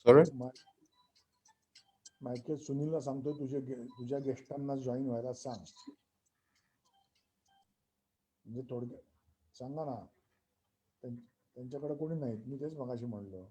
Sorry? मायके सुनीलला सांगतोय तुझ्या गेस्टांना जॉईन व्हायला सांग. म्हणजे थोडक्यात सांगा ना, त्यांच्याकडे कोणी नाही. मी तेच मगाशी म्हणलो.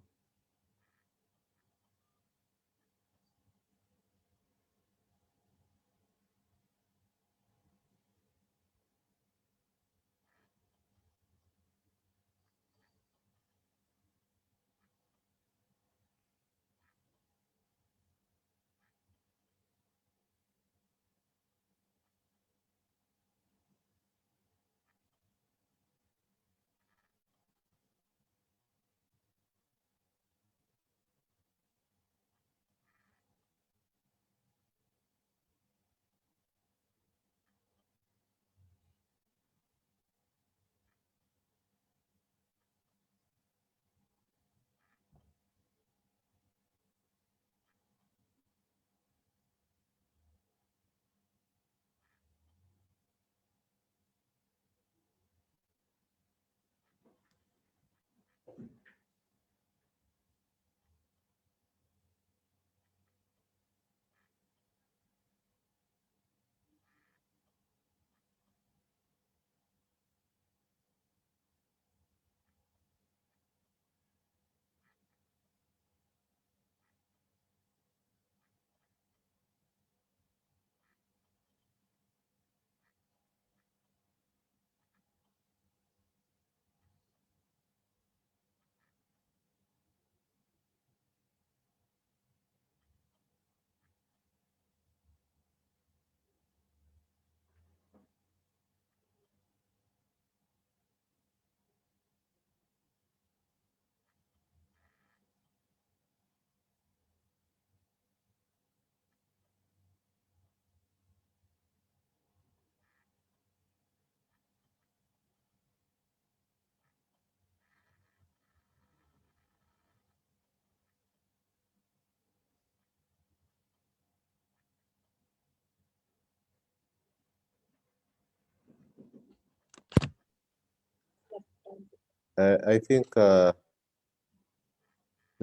I think we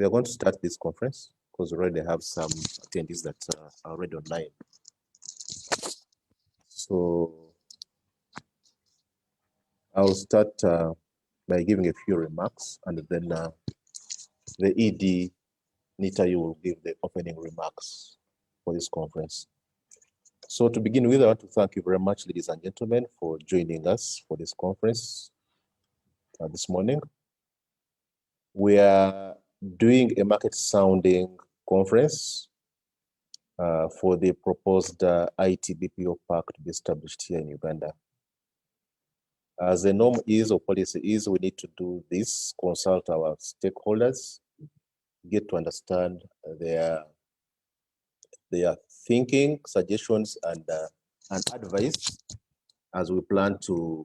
are going to start this conference because we already have some attendees that are already online. So I'll start by giving a few remarks, and then the ED, NITA-U, will give the opening remarks for this conference. So to begin with, I want to thank you very much, ladies and gentlemen, for joining us for this conference this morning. We are doing a market sounding conference for the proposed IT-BPO park to be established here in Uganda. As the norm is or policy is, we need to do this, consult our stakeholders, get to understand their thinking, suggestions, and advice as we plan to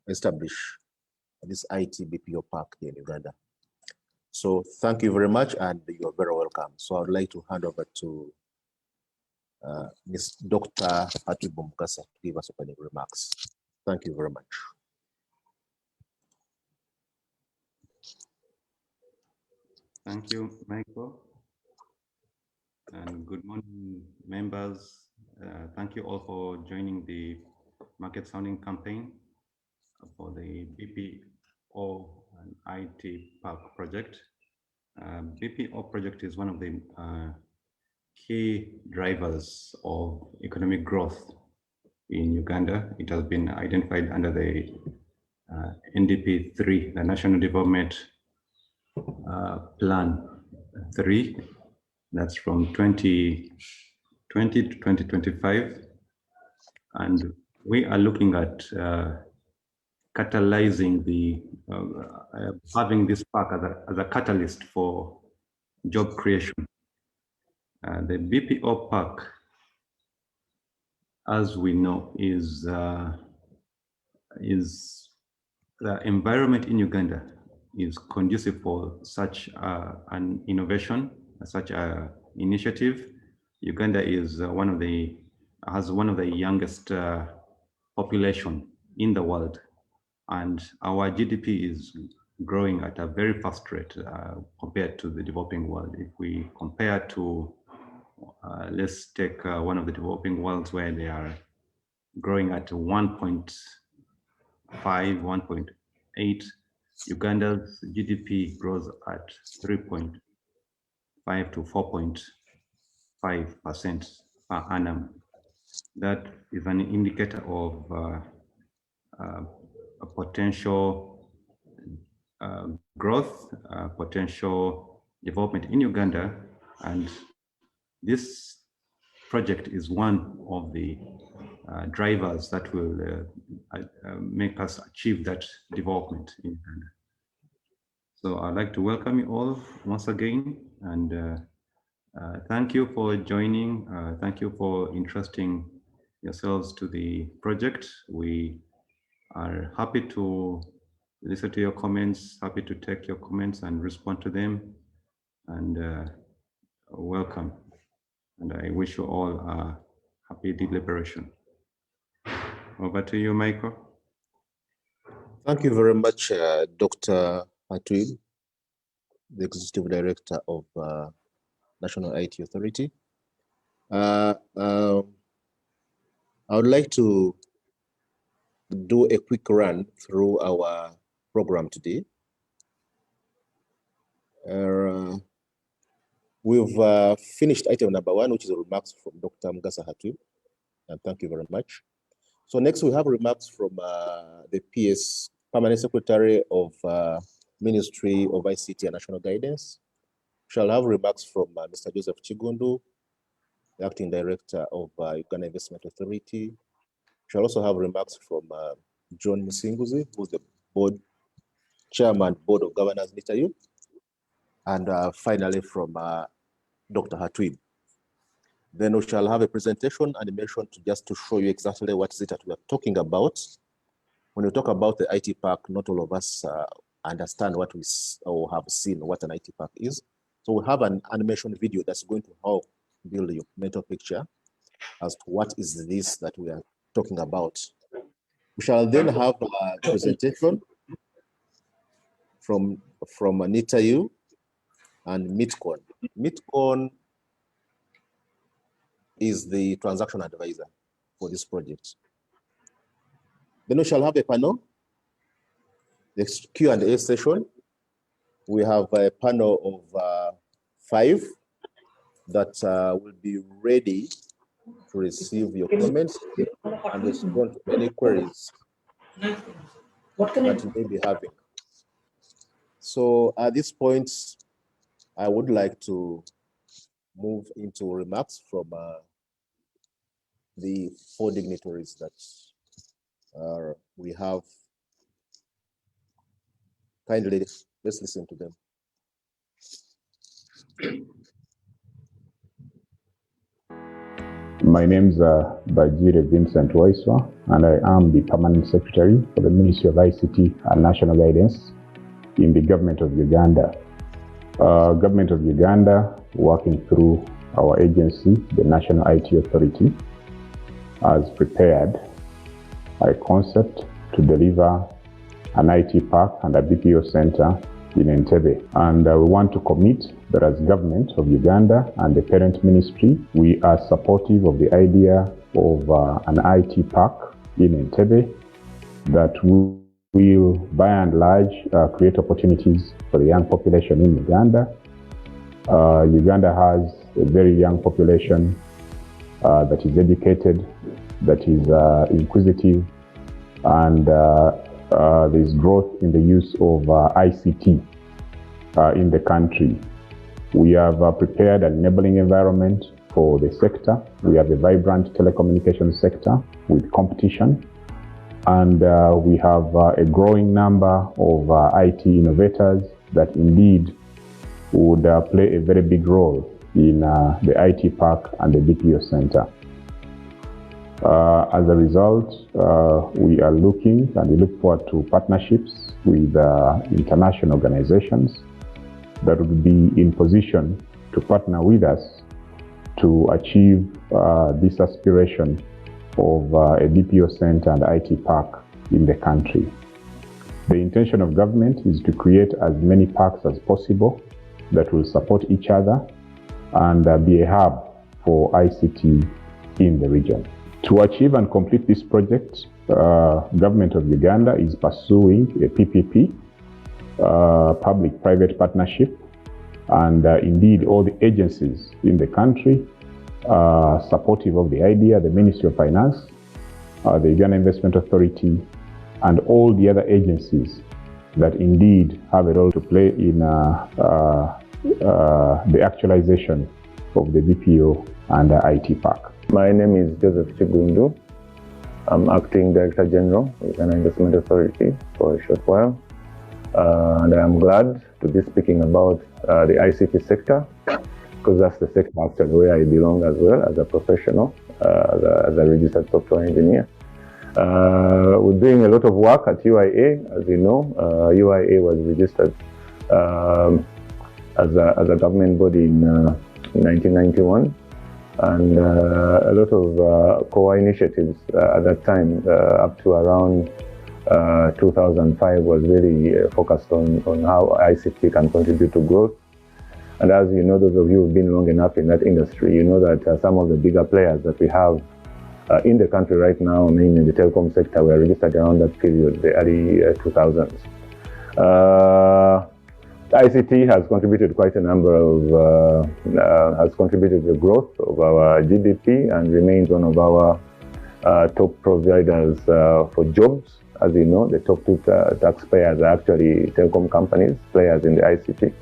establish this IT-BPO park here in Uganda. So thank you very much, and you're very welcome. So I would like to hand over to Ms. Dr. Atubu Mukasa to give us opening remarks. Thank you very much. Thank you, Michael. And good morning, members. Thank you all for joining the market sounding campaign for the BPO and IT Park project. BPO project is one of the key drivers of economic growth in Uganda. It has been identified under the NDP 3, the National Development Plan 3. That's from 2020 to 2025. And we are looking at catalyzing the, having this park as a catalyst for job creation. The BPO park, as we know, is the environment in Uganda is conducive for such an innovation, such an initiative. Uganda is has one of the youngest population in the world, and our GDP is growing at a very fast rate compared to the developing world. If we compare to, let's take one of the developing worlds where they are growing at 1.5, 1.8, Uganda's GDP grows at 3.5 to 4.5% per annum. That is an indicator of a potential growth, potential development in Uganda, and this project is one of the drivers that will make us achieve that development in Uganda. So I'd like to welcome you all once again, and thank you for joining. Thank you for interesting yourselves to the project. We are happy to listen to your comments, happy to take your comments and respond to them, and welcome. And I wish you all a happy deliberation. Over to you, Michael. Thank you very much, Dr. Hatwib, the Executive Director of National IT Authority. I would like to do a quick run through our program today. We've finished item number 1, which is remarks from Dr. Mugasa Hatwib, and thank you very much. So next we have remarks from the PS Permanent Secretary of Ministry of ICT and National Guidance. We shall have remarks from Mr. Joseph Chigundu, the Acting Director of Uganda Investment Authority. We shall also have remarks from John Musinguzi, who's the Chairman, Board of Governors, NITA-U. And finally from Dr. Hatwib. Then we shall have a presentation animation just to show you exactly what is it that we are talking about. When we talk about the IT park, not all of us understand what we or have seen what an IT park is. So we have an animation video that's going to help build your mental picture as to what is this that we are talking about. We shall then have a presentation from NITA-U and MITCON. MITCON is the transaction advisor for this project. Then we shall have a panel, the Q&A session. We have a panel of 5 that will be ready to receive your comments and respond to any queries that you may be having. So at this point, I would like to move into remarks from the 4 dignitaries that we have. Kindly, let's listen to them. My name is Bajire Vincent Waiswa, and I am the Permanent Secretary for the Ministry of ICT and National Guidance in the Government of Uganda. Government of Uganda, working through our agency, the National IT Authority, has prepared a concept to deliver an IT park and a BPO center in Entebbe. And we want to commit that as government of Uganda and the parent ministry, we are supportive of the idea of an IT park in Entebbe that will, by and large, create opportunities for the young population in Uganda. Uganda has a very young population that is educated, that is inquisitive, and there's growth in the use of ICT in the country. We have prepared an enabling environment for the sector. We have a vibrant telecommunications sector with competition, and we have a growing number of IT innovators that indeed would play a very big role in the IT park and the BPO center. As a result, we are looking and we look forward to partnerships with international organizations that would be in position to partner with us to achieve this aspiration of a BPO center and IT park in the country. The intention of government is to create as many parks as possible that will support each other and be a hub for ICT in the region. To achieve and complete this project, Government of Uganda is pursuing a PPP, public-private partnership, and indeed all the agencies in the country are supportive of the idea, the Ministry of Finance, the Uganda Investment Authority, and all the other agencies that indeed have a role to play in the actualization of the BPO and the IT park. My name is Joseph Chigundu. I'm Acting Director General with Uganda Investment Authority for a short while. And I'm glad to be speaking about the ICT sector, because that's the sector actually where I belong as well as a professional, as a registered software engineer. We're doing a lot of work at UIA. As you know, UIA was registered as a government body in 1991. And a lot of core initiatives at that time, up to around 2005, was really focused on how ICT can contribute to growth. And as you know, those of you who've been long enough in that industry, you know that some of the bigger players that we have in the country right now, mainly in the telecom sector, were registered around that period, the early 2000s. ICT has contributed quite a number of, has contributed to the growth of our GDP and remains one of our top providers for jobs. As you know, the top two taxpayers are actually telecom companies, players in the ICT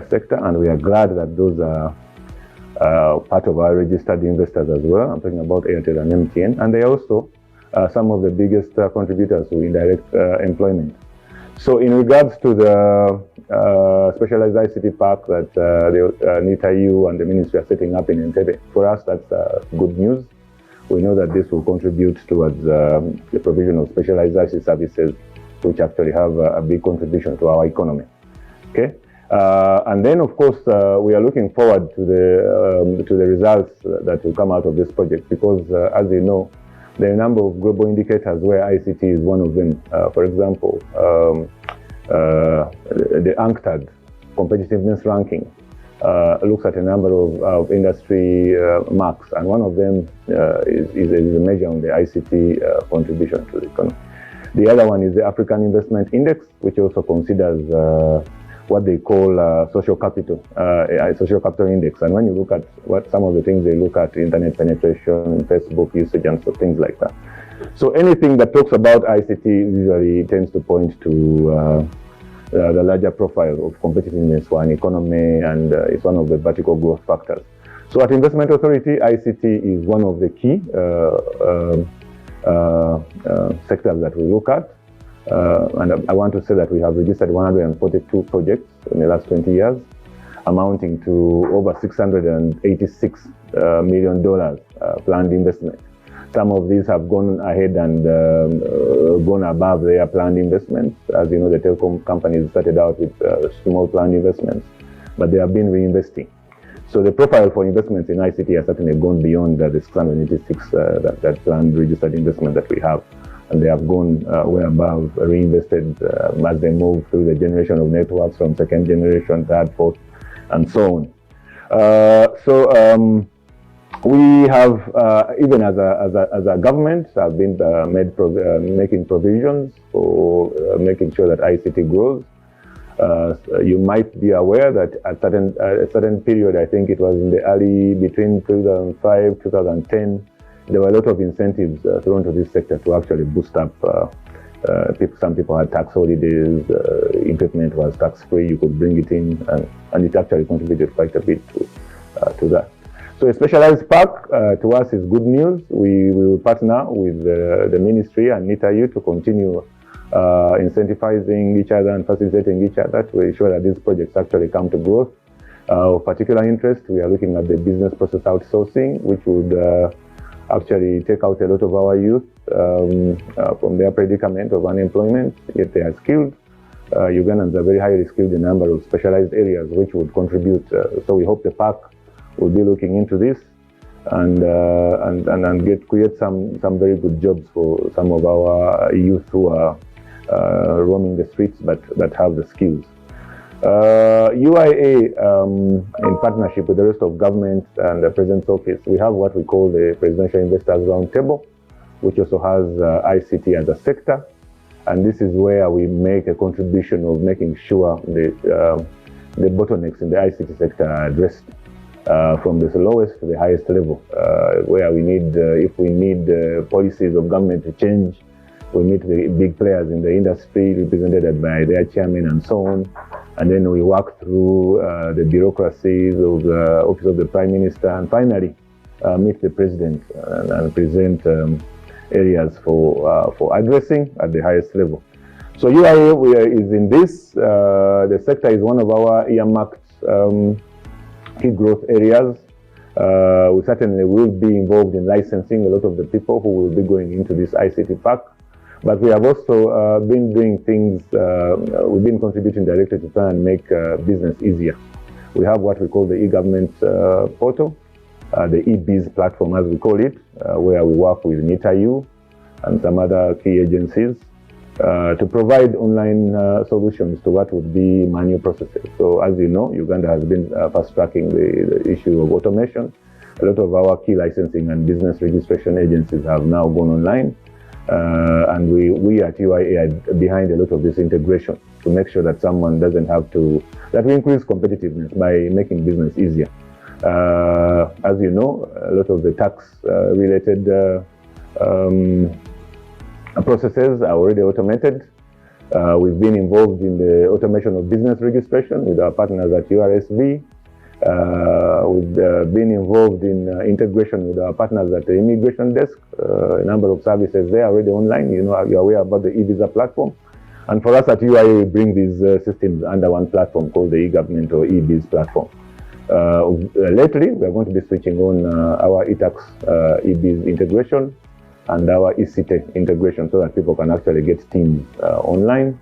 sector, and we are glad that those are part of our registered investors as well. I'm talking about Airtel and MTN, and they are also some of the biggest contributors to indirect employment. So in regards to the specialized ICT park that the NITA-U and the ministry are setting up in Entebbe, for us that's good news. We know that this will contribute towards the provision of specialized ICT services, which actually have a big contribution to our economy. Okay, and then of course we are looking forward to the results that will come out of this project, because as you know, there are a number of global indicators where ICT is one of them. For example, the UNCTAD competitiveness ranking looks at a number of industry marks, and one of them is a measure on the ICT contribution to the economy. The other one is the African Investment Index, which also considers what they call social capital, a social capital index. And when you look at what some of the things they look at, internet penetration, Facebook usage, and so things like that. So anything that talks about ICT usually tends to point to the larger profile of competitiveness for an economy, and it's one of the vertical growth factors. So at Investment Authority, ICT is one of the key sectors that we look at. And I want to say that we have registered 142 projects in the last 20 years, amounting to over $686 million planned investment. Some of these have gone ahead and gone above their planned investments. As you know, the telecom companies started out with small planned investments, but they have been reinvesting. So the profile for investments in ICT has certainly gone beyond the 686 that planned registered investment that we have. And they have gone way above, reinvested as they move through the generation of networks from second generation, third, fourth, and so on. We have, even as a government, have been making provisions for making sure that ICT grows. You might be aware that at a certain period, I think it was in the between 2005, 2010, there were a lot of incentives thrown to this sector to actually boost up. Some people had tax holidays, equipment was tax-free, you could bring it in, and it actually contributed quite a bit to that. So a specialized park to us is good news. We will partner with the ministry and NITA-U to continue incentivizing each other and facilitating each other to ensure that these projects actually come to growth. Of particular interest, we are looking at the business process outsourcing, which would actually take out a lot of our youth from their predicament of unemployment, yet they are skilled. Ugandans are very highly skilled in a number of specialized areas, which would contribute. So we hope the park will be looking into this and create some very good jobs for some of our youth who are roaming the streets, but have the skills. UIA, in partnership with the rest of government and the President's Office, we have what we call the Presidential Investors Roundtable, which also has ICT as a sector. And this is where we make a contribution of making sure the bottlenecks in the ICT sector are addressed from the lowest to the highest level, where we need, if we need policies of government to change, we meet the big players in the industry represented by their chairman and so on. And then we work through the bureaucracies of the Office of the Prime Minister, and finally meet the President and present areas for addressing at the highest level. So UIA is in this. The sector is one of our earmarked key growth areas. We certainly will be involved in licensing a lot of the people who will be going into this ICT park. But we have also been doing things, we've been contributing directly to try and make business easier. We have what we call the e-government portal, the e-biz platform as we call it, where we work with NITA-U and some other key agencies to provide online solutions to what would be manual processes. So as you know, Uganda has been fast-tracking the issue of automation. A lot of our key licensing and business registration agencies have now gone online. And we at UIA are behind a lot of this integration to make sure that someone doesn't have to, that we increase competitiveness by making business easier. As you know, a lot of the tax related processes are already automated. We've been involved in the automation of business registration with our partners at URSV. We've been involved in integration with our partners at the immigration desk. A number of services there already online. You know, you're aware about the e-visa platform. And for us at UIA, we bring these systems under one platform called the e-government or e-biz platform. Lately, we are going to be switching on our e-tax e-biz integration and our e-CITE integration so that people can actually get teams online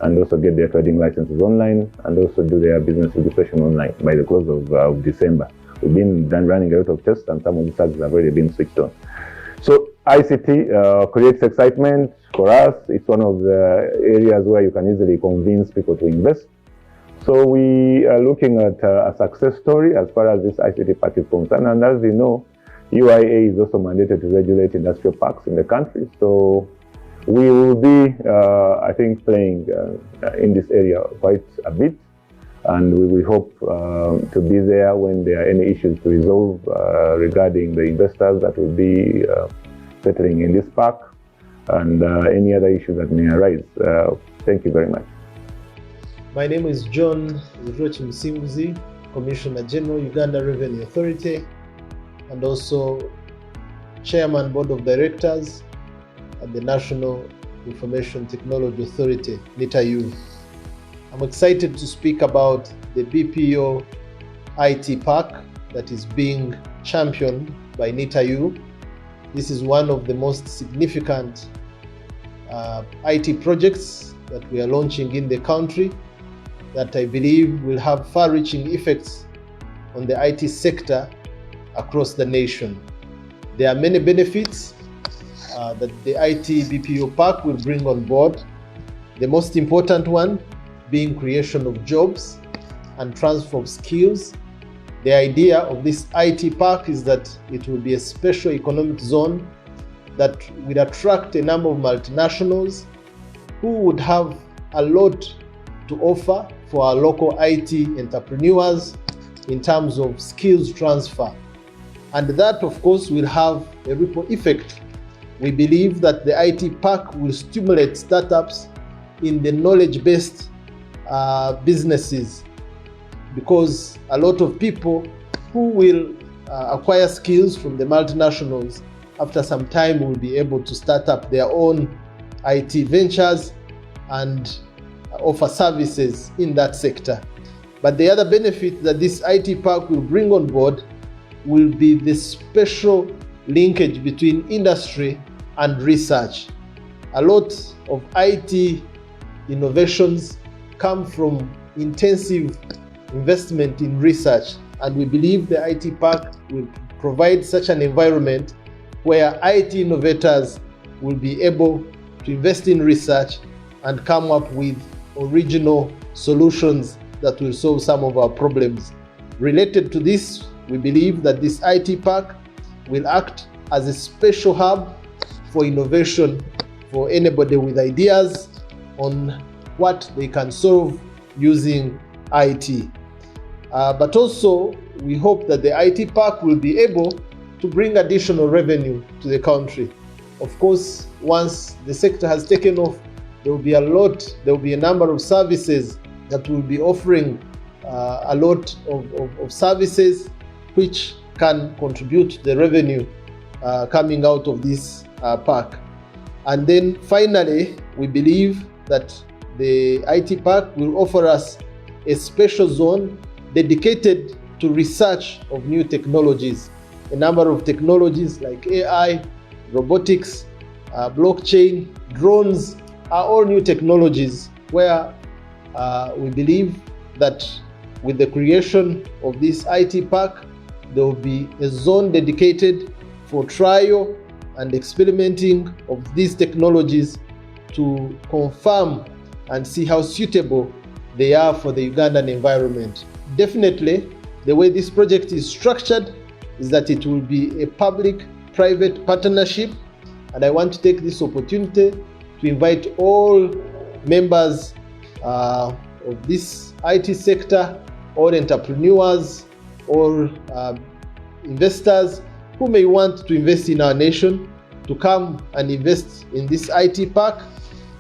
and also get their trading licenses online and also do their business registration online by the close of December. We've been running a lot of tests and some of the services have already been switched on. So ICT creates excitement for us. It's one of the areas where you can easily convince people to invest. So we are looking at a success story as far as this ICT park is concerned. And as you know, UIA is also mandated to regulate industrial parks in the country. So we will be, I think, playing in this area quite a bit. And we hope to be there when there are any issues to resolve regarding the investors that will be settling in this park and any other issues that may arise. Thank you very much. My name is John Urochi Musimbuzi, Commissioner General, Uganda Revenue Authority, and also Chairman, Board of Directors at the National Information Technology Authority, NITA-U. I'm excited to speak about the BPO IT Park that is being championed by NITA-U. This is one of the most significant IT projects that we are launching in the country that I believe will have far-reaching effects on the IT sector across the nation. There are many benefits that the IT BPO Park will bring on board. The most important one being creation of jobs and transfer of skills. The idea of this IT Park is that it will be a special economic zone that will attract a number of multinationals who would have a lot to offer for our local IT entrepreneurs in terms of skills transfer. And that, of course, will have a ripple effect. We believe that the IT Park will stimulate startups in the knowledge-based businesses, because a lot of people who will acquire skills from the multinationals after some time will be able to start up their own IT ventures and offer services in that sector. But the other benefit that this IT Park will bring on board will be the special linkage between industry and research. A lot of IT innovations come from intensive investment in research, and we believe the IT Park will provide such an environment where IT innovators will be able to invest in research and come up with original solutions that will solve some of our problems. Related to this, we believe that this IT park will act as a special hub for innovation for anybody with ideas on what they can solve using IT. But also, we hope that the IT park will be able to bring additional revenue to the country. Of course, once the sector has taken off, there will be a number of services that will be offering a lot of services which can contribute to the revenue coming out of this park. And then finally, we believe that the IT park will offer us a special zone dedicated to research of new technologies. A number of technologies like AI, robotics, blockchain, drones are all new technologies where we believe that with the creation of this IT park, there will be a zone dedicated for trial and experimenting of these technologies to confirm and see how suitable they are for the Ugandan environment. Definitely, the way this project is structured is that it will be a public-private partnership, and I want to take this opportunity to invite all members of this IT sector, all entrepreneurs, all investors who may want to invest in our nation to come and invest in this IT park,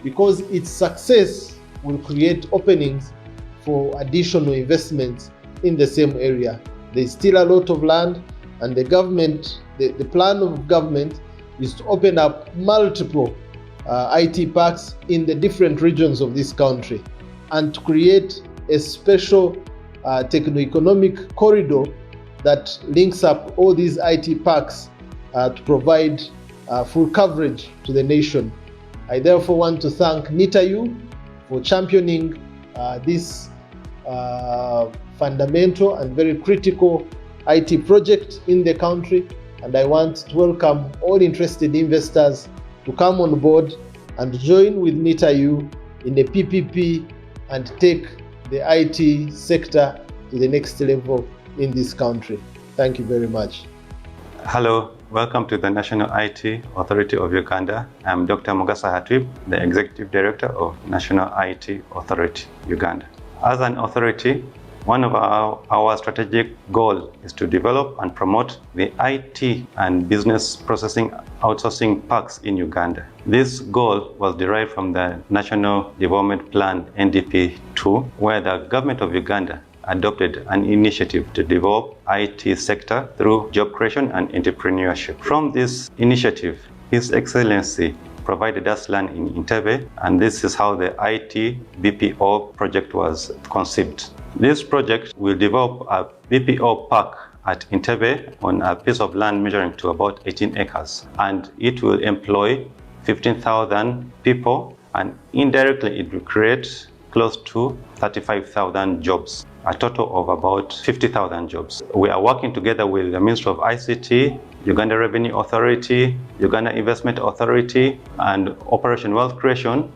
because its success will create openings for additional investments in the same area. There's still a lot of land, and the government, the plan of government is to open up multiple IT parks in the different regions of this country and to create a special techno-economic corridor that links up all these IT parks to provide full coverage to the nation. I therefore want to thank NITA-U for championing this fundamental and very critical IT project in the country, and I want to welcome all interested investors to come on board and join with NITA-U in the PPP and take the IT sector to the next level in this country. Thank you very much. Hello, welcome to the National IT Authority of Uganda. I'm Dr. Mugasa Hatwib, the Executive Director of National IT Authority, Uganda. As an authority, one of our strategic goal is to develop and promote the IT and business processing outsourcing parks in Uganda. This goal was derived from the National Development Plan NDP-2, where the government of Uganda adopted an initiative to develop IT sector through job creation and entrepreneurship. From this initiative, His Excellency provided us land in Entebbe, and this is how the IT BPO project was conceived. This project will develop a BPO park at Entebbe on a piece of land measuring to about 18 acres, and it will employ 15,000 people, and indirectly it will create close to 35,000 jobs, a total of about 50,000 jobs. We are working together with the Ministry of ICT, Uganda Revenue Authority, Uganda Investment Authority, and Operation Wealth Creation,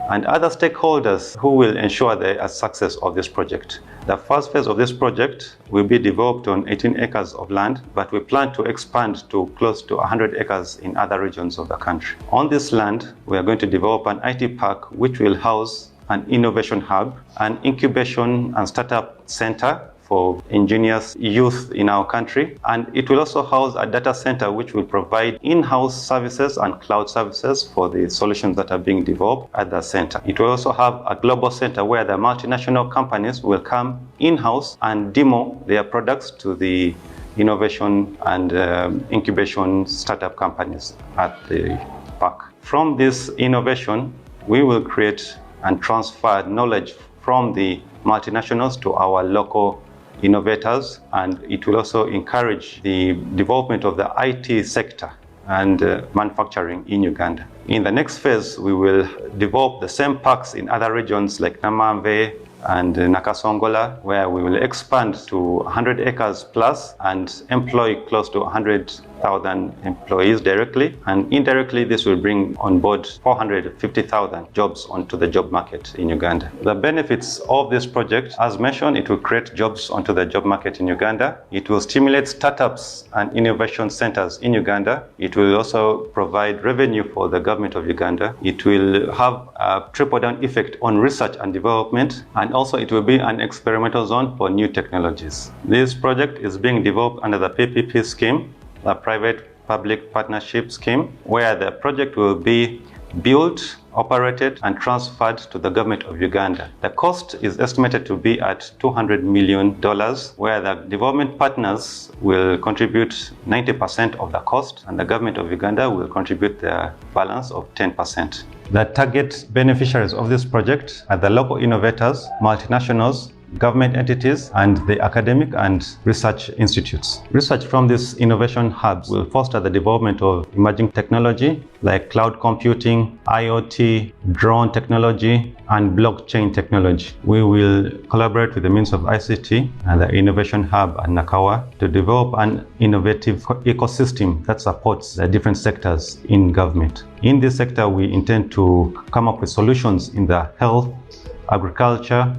and other stakeholders who will ensure the success of this project. The first phase of this project will be developed on 18 acres of land, but we plan to expand to close to 100 acres in other regions of the country. On this land, we are going to develop an IT park which will house an innovation hub, an incubation and startup center for ingenious youth in our country, and it will also house a data center which will provide in-house services and cloud services for the solutions that are being developed at the center. It will also have a global center where the multinational companies will come in-house and demo their products to the innovation and incubation startup companies at the park. From this innovation, we will create and transfer knowledge from the multinationals to our local innovators, and it will also encourage the development of the IT sector and manufacturing in Uganda. In the next phase, we will develop the same parks in other regions like Namamve and Nakasongola, where we will expand to 100 acres plus and employ close to 100 100,000 employees directly, and indirectly this will bring on board 450,000 jobs onto the job market in Uganda. The benefits of this project, as mentioned, it will create jobs onto the job market in Uganda. It will stimulate startups and innovation centers in Uganda. It will also provide revenue for the government of Uganda. It will have a trickle-down effect on research and development, and also it will be an experimental zone for new technologies. This project is being developed under the PPP scheme, the private-public partnership scheme, where the project will be built, operated, and transferred to the government of Uganda. The cost is estimated to be at $200 million, where the development partners will contribute 90% of the cost, and the government of Uganda will contribute the balance of 10%. The target beneficiaries of this project are the local innovators, multinationals, government entities, and the academic and research institutes. Research from these innovation hubs will foster the development of emerging technology like cloud computing, IoT, drone technology, and blockchain technology. We will collaborate with the Ministry of ICT and the Innovation Hub at Nakawa to develop an innovative ecosystem that supports the different sectors in government. In this sector, we intend to come up with solutions in the health, agriculture,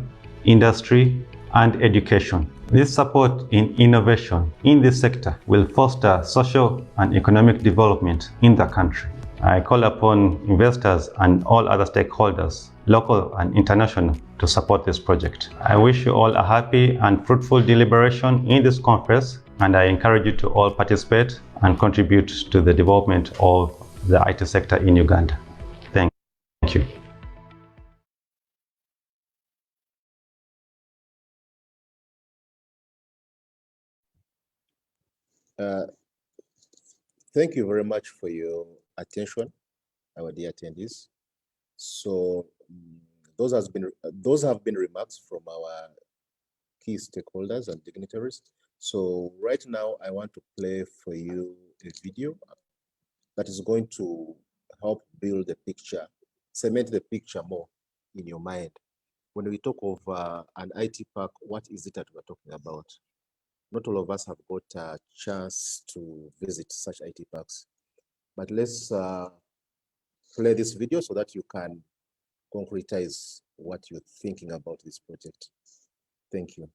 industry, and education. This support in innovation in this sector will foster social and economic development in the country. I call upon investors and all other stakeholders, local and international, to support this project. I wish you all a happy and fruitful deliberation in this conference, and I encourage you to all participate and contribute to the development of the IT sector in Uganda. Thank you. Thank you very much for your attention, our dear attendees. So those have been remarks from our key stakeholders and dignitaries. So right now I want to play for you a video that is going to help build the picture, cement the picture more in your mind. When we talk of an IT park, what is it that we're talking about? Not all of us have got a chance to visit such IT parks, but let's play this video so that you can concretize what you're thinking about this project. Thank you.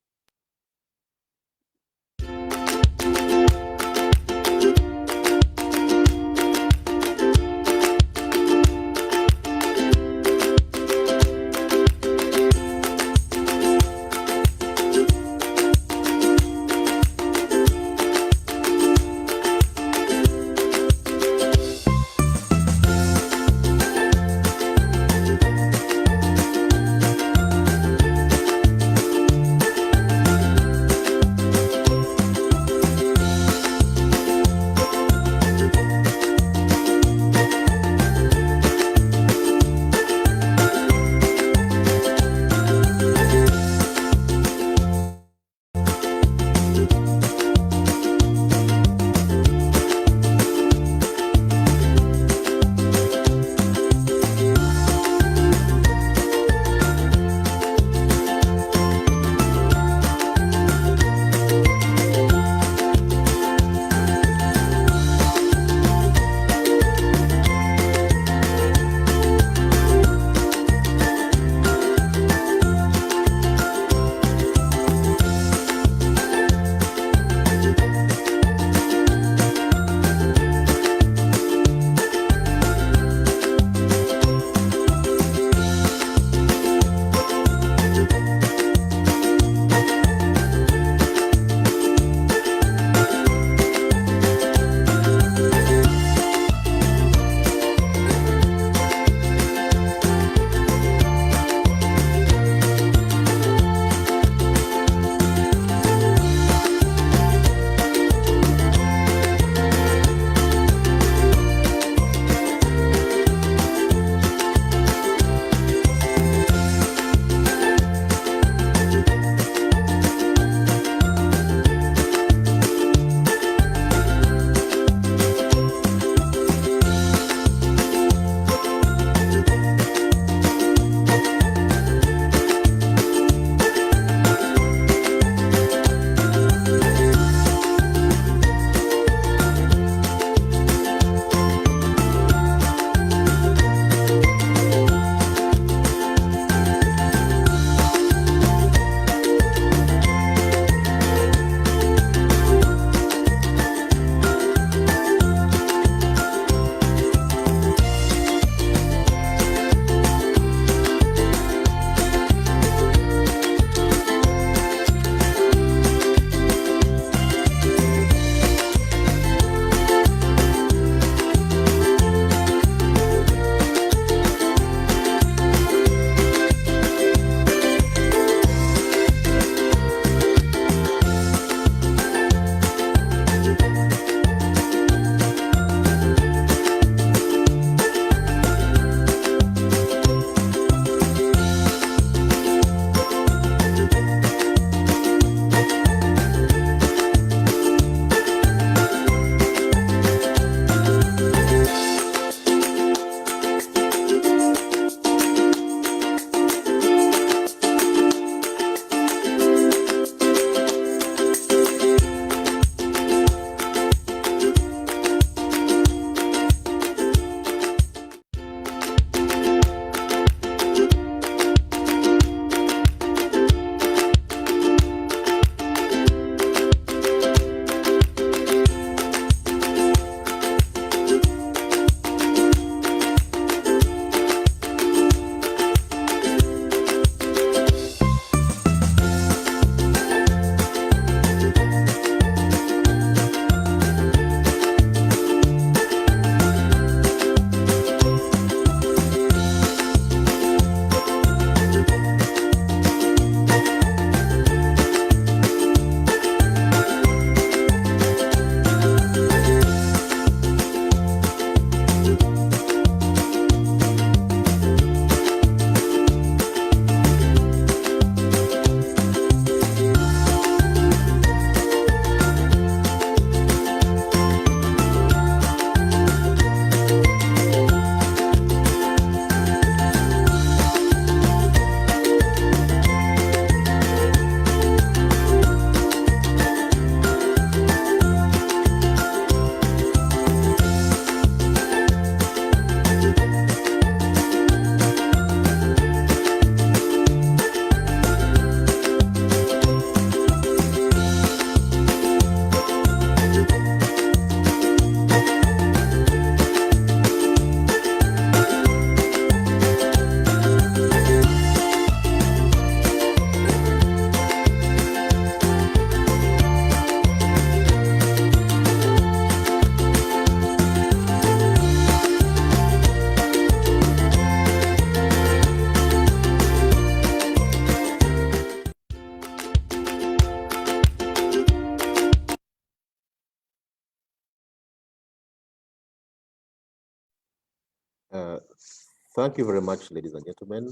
Thank you very much, ladies and gentlemen.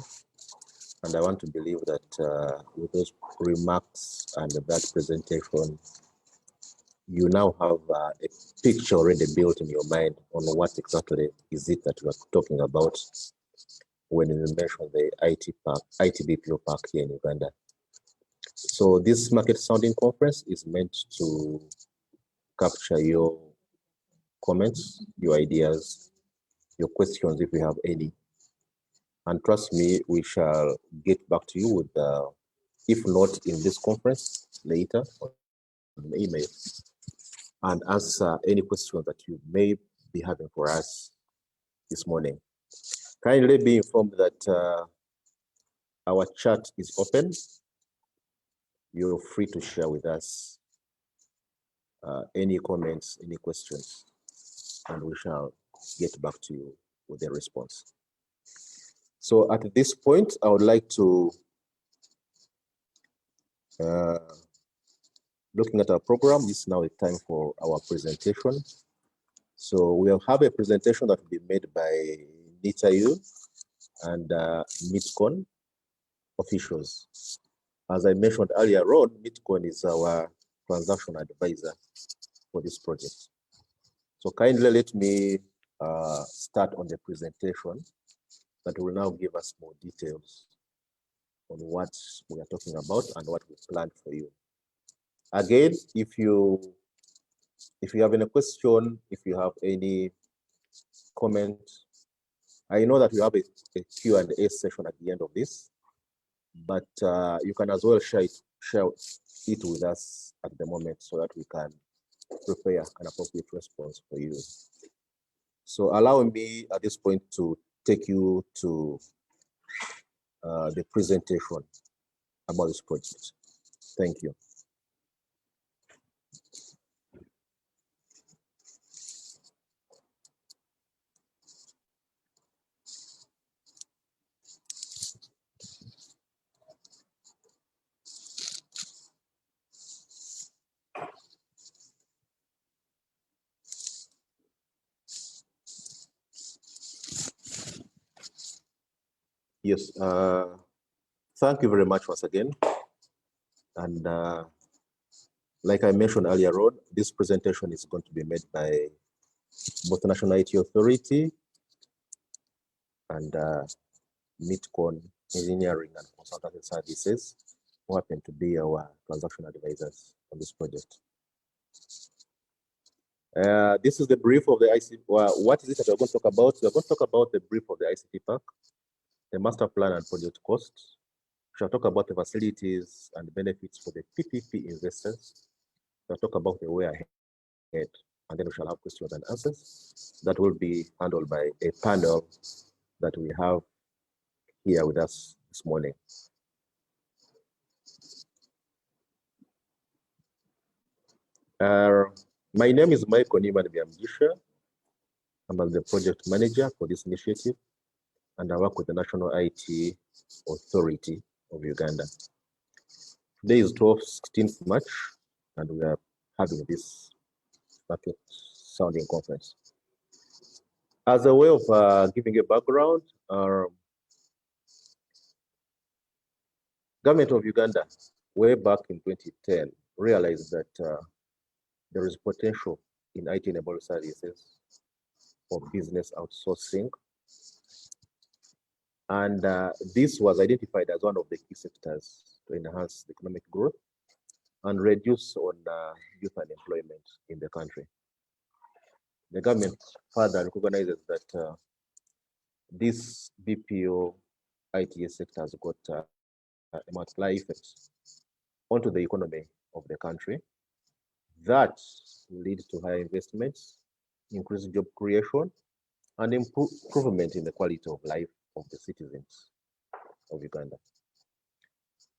And I want to believe that with those remarks and that presentation, you now have a picture already built in your mind on what exactly is it that we are talking about when we mention the IT BPO park here in Uganda. So this market sounding conference is meant to capture your comments, your ideas, your questions if you have any. And trust me, we shall get back to you with, if not in this conference, later on email, and answer any questions that you may be having for us this morning. Kindly be informed that our chat is open. You're free to share with us any comments, any questions, and we shall get back to you with a response. So at this point, I would like to, looking at our program, this is now a time for our presentation. So we'll have a presentation that will be made by NITA-U and MITCON officials. As I mentioned earlier on, MITCON is our transaction advisor for this project. So kindly let me start on the presentation that will now give us more details on what we are talking about and what we planned for you. Again, if you have any question, if you have any comment, I know that we have a Q&A session at the end of this, but you can as well share it with us at the moment so that we can prepare an appropriate response for you. So allow me at this point to take you to the presentation about this project. Thank you. Yes, thank you very much once again. And like I mentioned earlier on, this presentation is going to be made by both the National IT Authority and MITCON Engineering and Consultancy Services, who happen to be our transaction advisors on this project. This is the brief of the ICT. What is it that we're going to talk about? We're going to talk about the brief of the ICT park, the master plan and project costs. We shall talk about the facilities and benefits for the PPP investors. We'll talk about the way ahead, and then we shall have questions and answers that will be handled by a panel that we have here with us this morning. My name is Michael Niman Biamjisha. I'm the project manager for this initiative, and I work with the National IT Authority of Uganda. Today is 16th March, and we are having this market sounding conference. As a way of giving a background, government of Uganda, way back in 2010, realized that there is potential in IT-enabled services for business outsourcing. And this was identified as one of the key sectors to enhance economic growth and reduce on youth unemployment in the country. The government further recognizes that this BPO ITS sector has got a multiplier effect onto the economy of the country that will lead to higher investments, increased job creation, and improvement in the quality of life of the citizens of Uganda.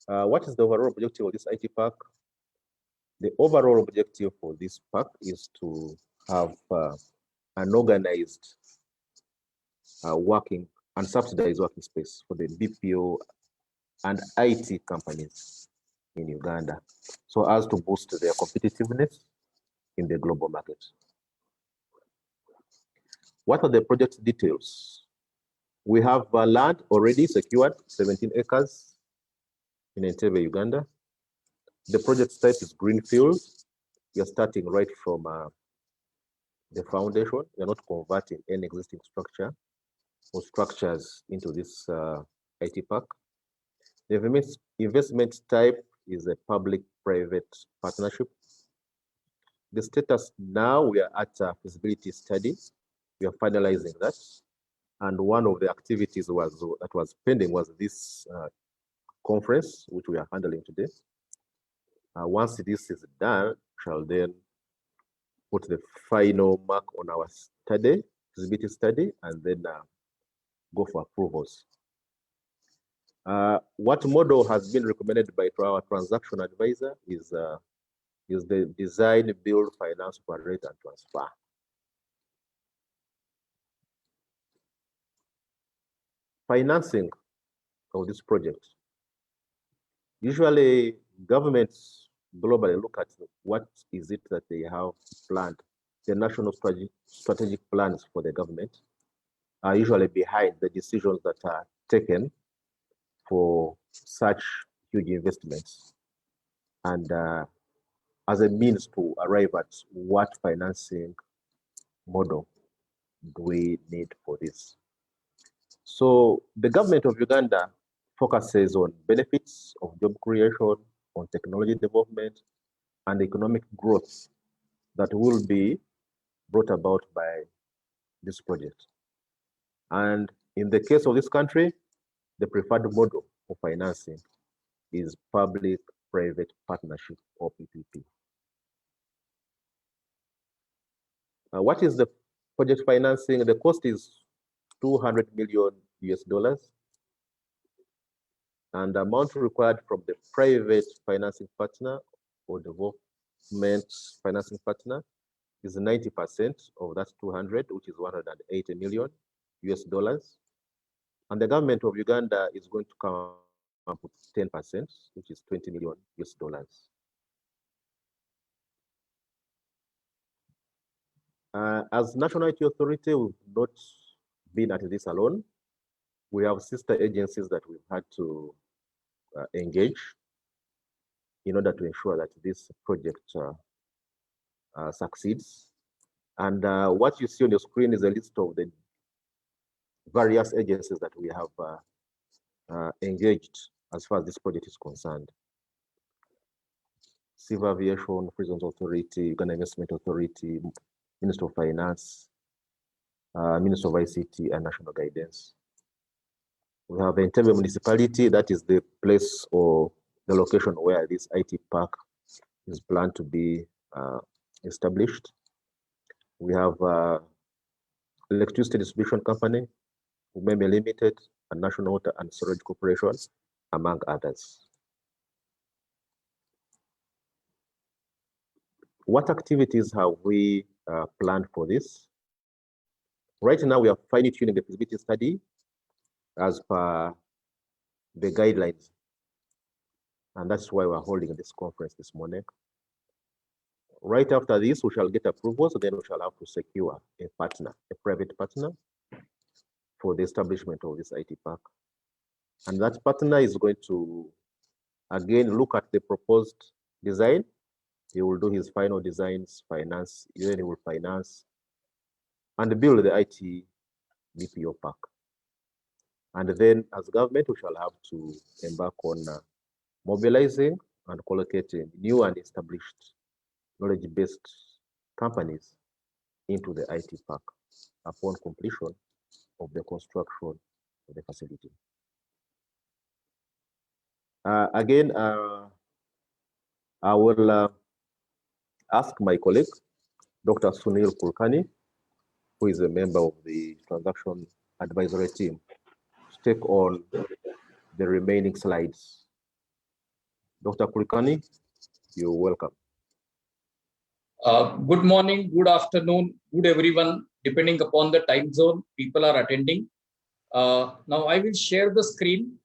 What is the overall objective of this IT park? The overall objective for this park is to have an organized working and subsidized working space for the BPO and IT companies in Uganda, so as to boost their competitiveness in the global market. What are the project details? We have land already secured, 17 acres in Entebbe, Uganda. The project type is greenfield. We are starting right from the foundation. We are not converting any existing structure or structures into this IT park. The investment type is a public-private partnership. The status now, we are at a feasibility study. We are finalizing that. And one of the activities that was pending was this conference, which we are handling today. Once this is done, shall then put the final mark on our study, feasibility study, and then go for approvals. What model has been recommended by our transaction advisor is the design, build, finance, operate, and transfer. Financing of this project. Usually, governments globally look at what is it that they have planned. The national strategic plans for the government are usually behind the decisions that are taken for such huge investments, and as a means to arrive at what financing model do we need for this. So the government of Uganda focuses on benefits of job creation, on technology development, and economic growth that will be brought about by this project. And in the case of this country, the preferred model for financing is public-private partnership, or PPP. What is the project financing? The cost is $200 million US, and the amount required from the private financing partner or development financing partner is 90% of that 200, which is 180 million US dollars. And the government of Uganda is going to come up with 10%, which is 20 million US dollars. As National IT Authority, we've not been at this alone. We have sister agencies that we've had to engage in order to ensure that this project succeeds. And what you see on your screen is a list of the various agencies that we have engaged as far as this project is concerned. Civil Aviation, Prisons Authority, Uganda Investment Authority, Minister of Finance, Minister of ICT, and National Guidance. We have Entebbe Municipality, that is the place or the location where this IT park is planned to be established. We have Electricity Distribution Company, Umeme Limited, and National Water and Storage Corporation, among others. What activities have we planned for this? Right now, we are fine-tuning the feasibility study as per the guidelines. And that's why we're holding this conference this morning. Right after this, we shall get approvals, so then we shall have to secure a partner, a private partner, for the establishment of this IT park. And that partner is going to, again, look at the proposed design. He will do his final designs, finance, then he will finance and build the IT BPO park. And then as government, we shall have to embark on mobilizing and collocating new and established knowledge-based companies into the IT park upon completion of the construction of the facility. Again, I will ask my colleague, Dr. Sunil Kulkarni, who is a member of the transaction advisory team, to take on the remaining slides. Dr. Kulkarni, you're welcome. Good morning, good afternoon, good everyone, depending upon the time zone people are attending. Now I will share the screen.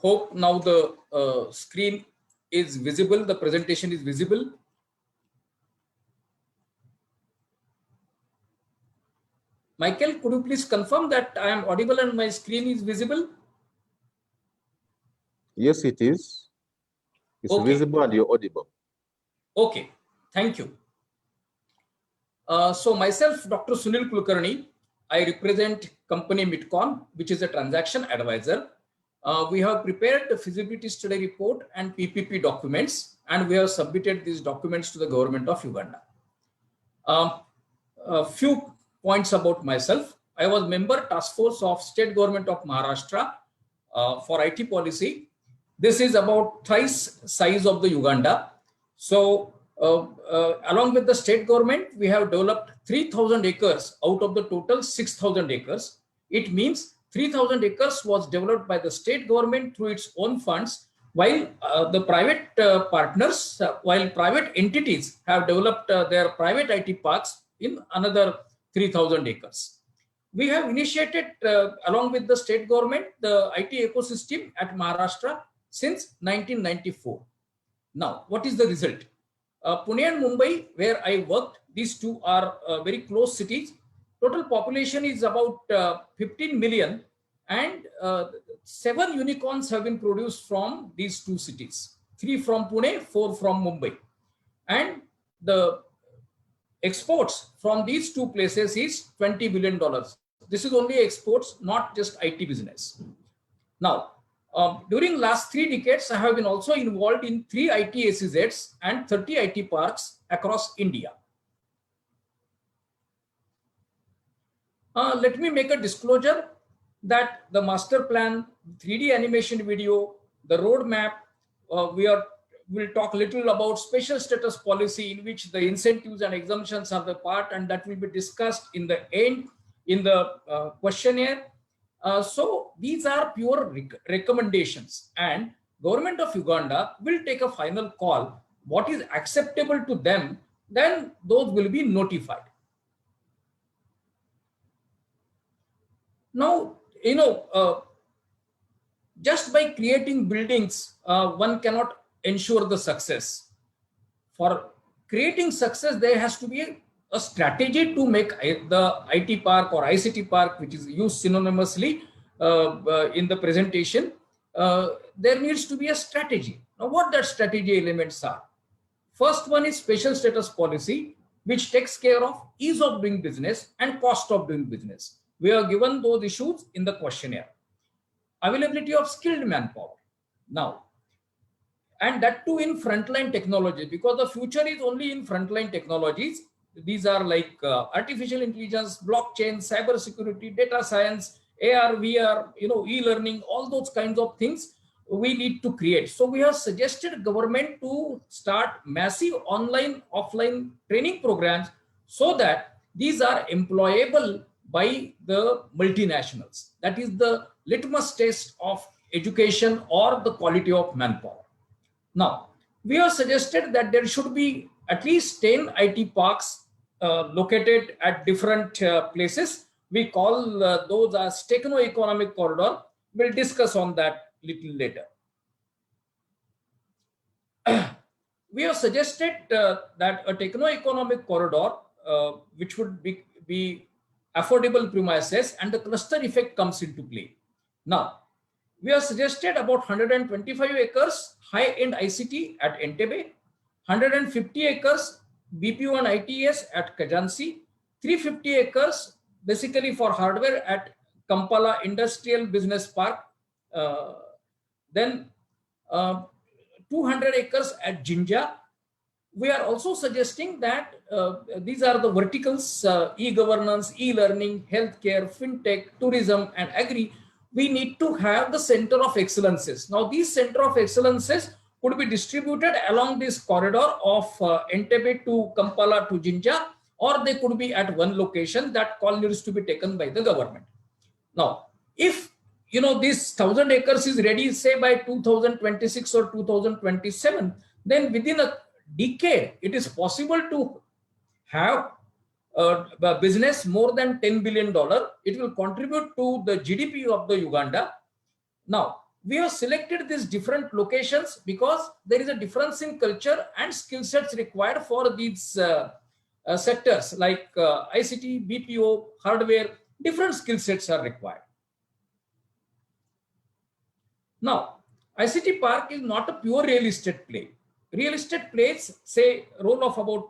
Hope now the screen is visible, the presentation is visible. Michael, could you please confirm that I am audible and my screen is visible? Yes, it is. It's Okay. visible and you're audible. Okay, thank you. So myself, Dr. Sunil Kulkarni, I represent company MITCON, which is a transaction advisor. We have prepared the feasibility study report and PPP documents, and we have submitted these documents to the government of Uganda. A few points about myself. I was member task force of state government of Maharashtra for IT policy. This is about thrice size of the Uganda. So along with the state government, we have developed 3,000 acres out of the total 6,000 acres. It means 3,000 acres was developed by the state government through its own funds, while the private partners, while private entities have developed their private IT parks in another 3,000 acres. We have initiated along with the state government the IT ecosystem at Maharashtra since 1994. Now, what is the result? Pune and Mumbai, where I worked, these two are very close cities. Total population is about 15 million, and 7 unicorns have been produced from these two cities. 3 from Pune, 4 from Mumbai. And the exports from these two places is $20 billion. This is only exports, not just IT business. Now, during last 3 decades, I have been also involved in 3 IT SEZs and 30 IT parks across India. Let me make a disclosure that the master plan, 3D animation video, the roadmap, we'll talk a little about special status policy, in which the incentives and exemptions are the part, and that will be discussed in the end in the questionnaire. So these are pure recommendations, and government of Uganda will take a final call. What is acceptable to them, then those will be notified. Now, just by creating buildings, one cannot ensure the success. For creating success, there has to be a strategy to make the IT park or ICT park, which is used synonymously in the presentation. There needs to be a strategy. Now, what that strategy elements are? First one is special status policy, which takes care of ease of doing business and cost of doing business. We are given those issues in the questionnaire. Availability of skilled manpower. Now, and that too in frontline technology, because the future is only in frontline technologies. These are like artificial intelligence, blockchain, cyber security, data science, AR, VR, e-learning, all those kinds of things we need to create. So we have suggested government to start massive online, offline training programs so that these are employable by the multinationals. That is the litmus test of education or the quality of manpower. Now, we have suggested that there should be at least 10 IT parks located at different places. We call those as techno-economic corridor. We'll discuss on that little later. We have suggested that a techno-economic corridor, which would be affordable premises, and the cluster effect comes into play. Now, we have suggested about 125 acres high-end ICT at Entebbe, 150 acres BPO and ITS at Kajansi, 350 acres basically for hardware at Kampala Industrial Business Park, then 200 acres at Jinja. We are also suggesting that these are the verticals: e-governance, e-learning, healthcare, fintech, tourism, and agri. We need to have the center of excellences. Now, these center of excellences could be distributed along this corridor of Entebbe to Kampala to Jinja, or they could be at one location. That call needs to be taken by the government. Now, if this 1,000 acres is ready, say by 2026 or 2027, then within a decade, it is possible to have a business more than $10 billion. It will contribute to the GDP of the Uganda. Now, we have selected these different locations because there is a difference in culture and skill sets required for these sectors like ICT, BPO, hardware. Different skill sets are required. Now, ICT Park is not a pure real estate play. Real estate plays, say, role of about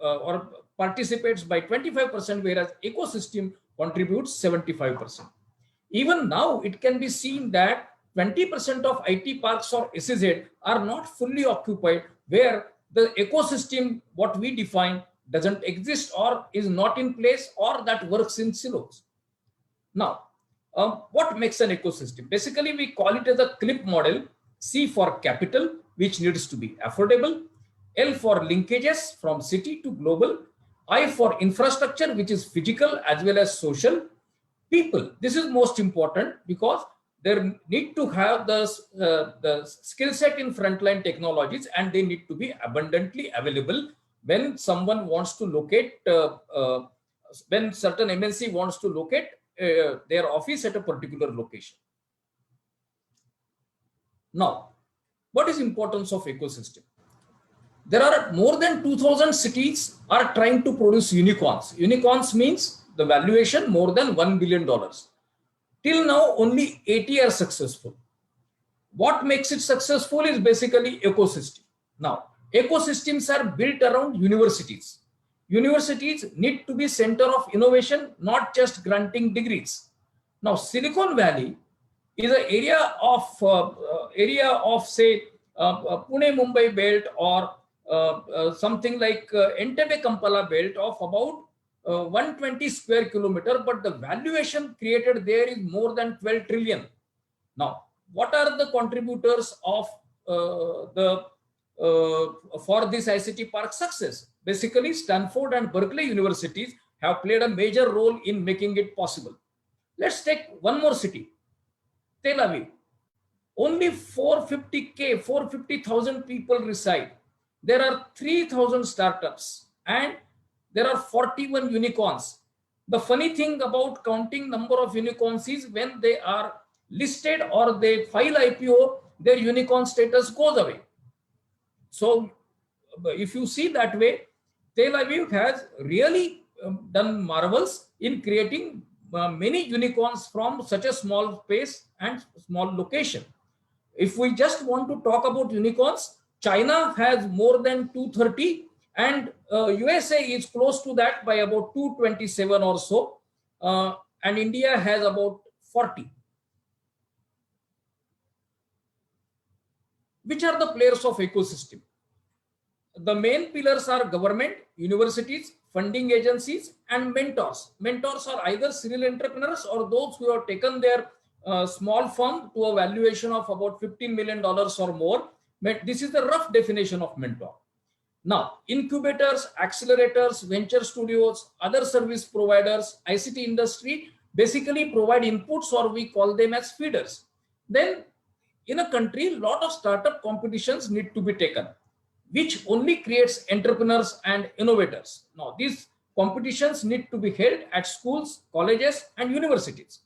or participates by 25%, whereas ecosystem contributes 75%. Even now, it can be seen that 20% of IT parks or SEZ are not fully occupied, where the ecosystem, what we define, doesn't exist or is not in place, or that works in silos. Now, what makes an ecosystem? Basically, we call it as a CLIP model. C for capital, which needs to be affordable. L for linkages from city to global. I for infrastructure, which is physical as well as social. People, this is most important because they need to have the skill set in frontline technologies, and they need to be abundantly available when someone wants to locate, when certain MNC wants to locate their office at a particular location. Now, what is importance of ecosystem? There are more than 2,000 cities are trying to produce unicorns. Unicorns means the valuation more than $1 billion. Till now, only 80 are successful. What makes it successful is basically ecosystem. Now, ecosystems are built around universities. Universities need to be center of innovation, not just granting degrees. Now, Silicon Valley is an area of say Pune-Mumbai belt or something like Entebbe-Kampala belt of about 120 square kilometer, but the valuation created there is more than 12 trillion. Now, what are the contributors of for this ICT Park success? Basically, Stanford and Berkeley universities have played a major role in making it possible. Let's take one more city, Tel Aviv. Only 450,000 people reside. There are 3,000 startups and there are 41 unicorns. The funny thing about counting number of unicorns is when they are listed or they file IPO, their unicorn status goes away. So if you see that way, Tel Aviv has really done marvels in creating many unicorns from such a small space and small location. If we just want to talk about unicorns, China has more than 230 and USA is close to that by about 227 or so, and India has about 40. Which are the players of ecosystem? The main pillars are government, universities, funding agencies, and mentors. Mentors are either serial entrepreneurs or those who have taken their small firm to a valuation of about $15 million or more. This is the rough definition of mentor. Now, incubators, accelerators, venture studios, other service providers, ICT industry basically provide inputs, or we call them as feeders. Then in a country, a lot of startup competitions need to be taken, which only creates entrepreneurs and innovators. Now, these competitions need to be held at schools, colleges, and universities.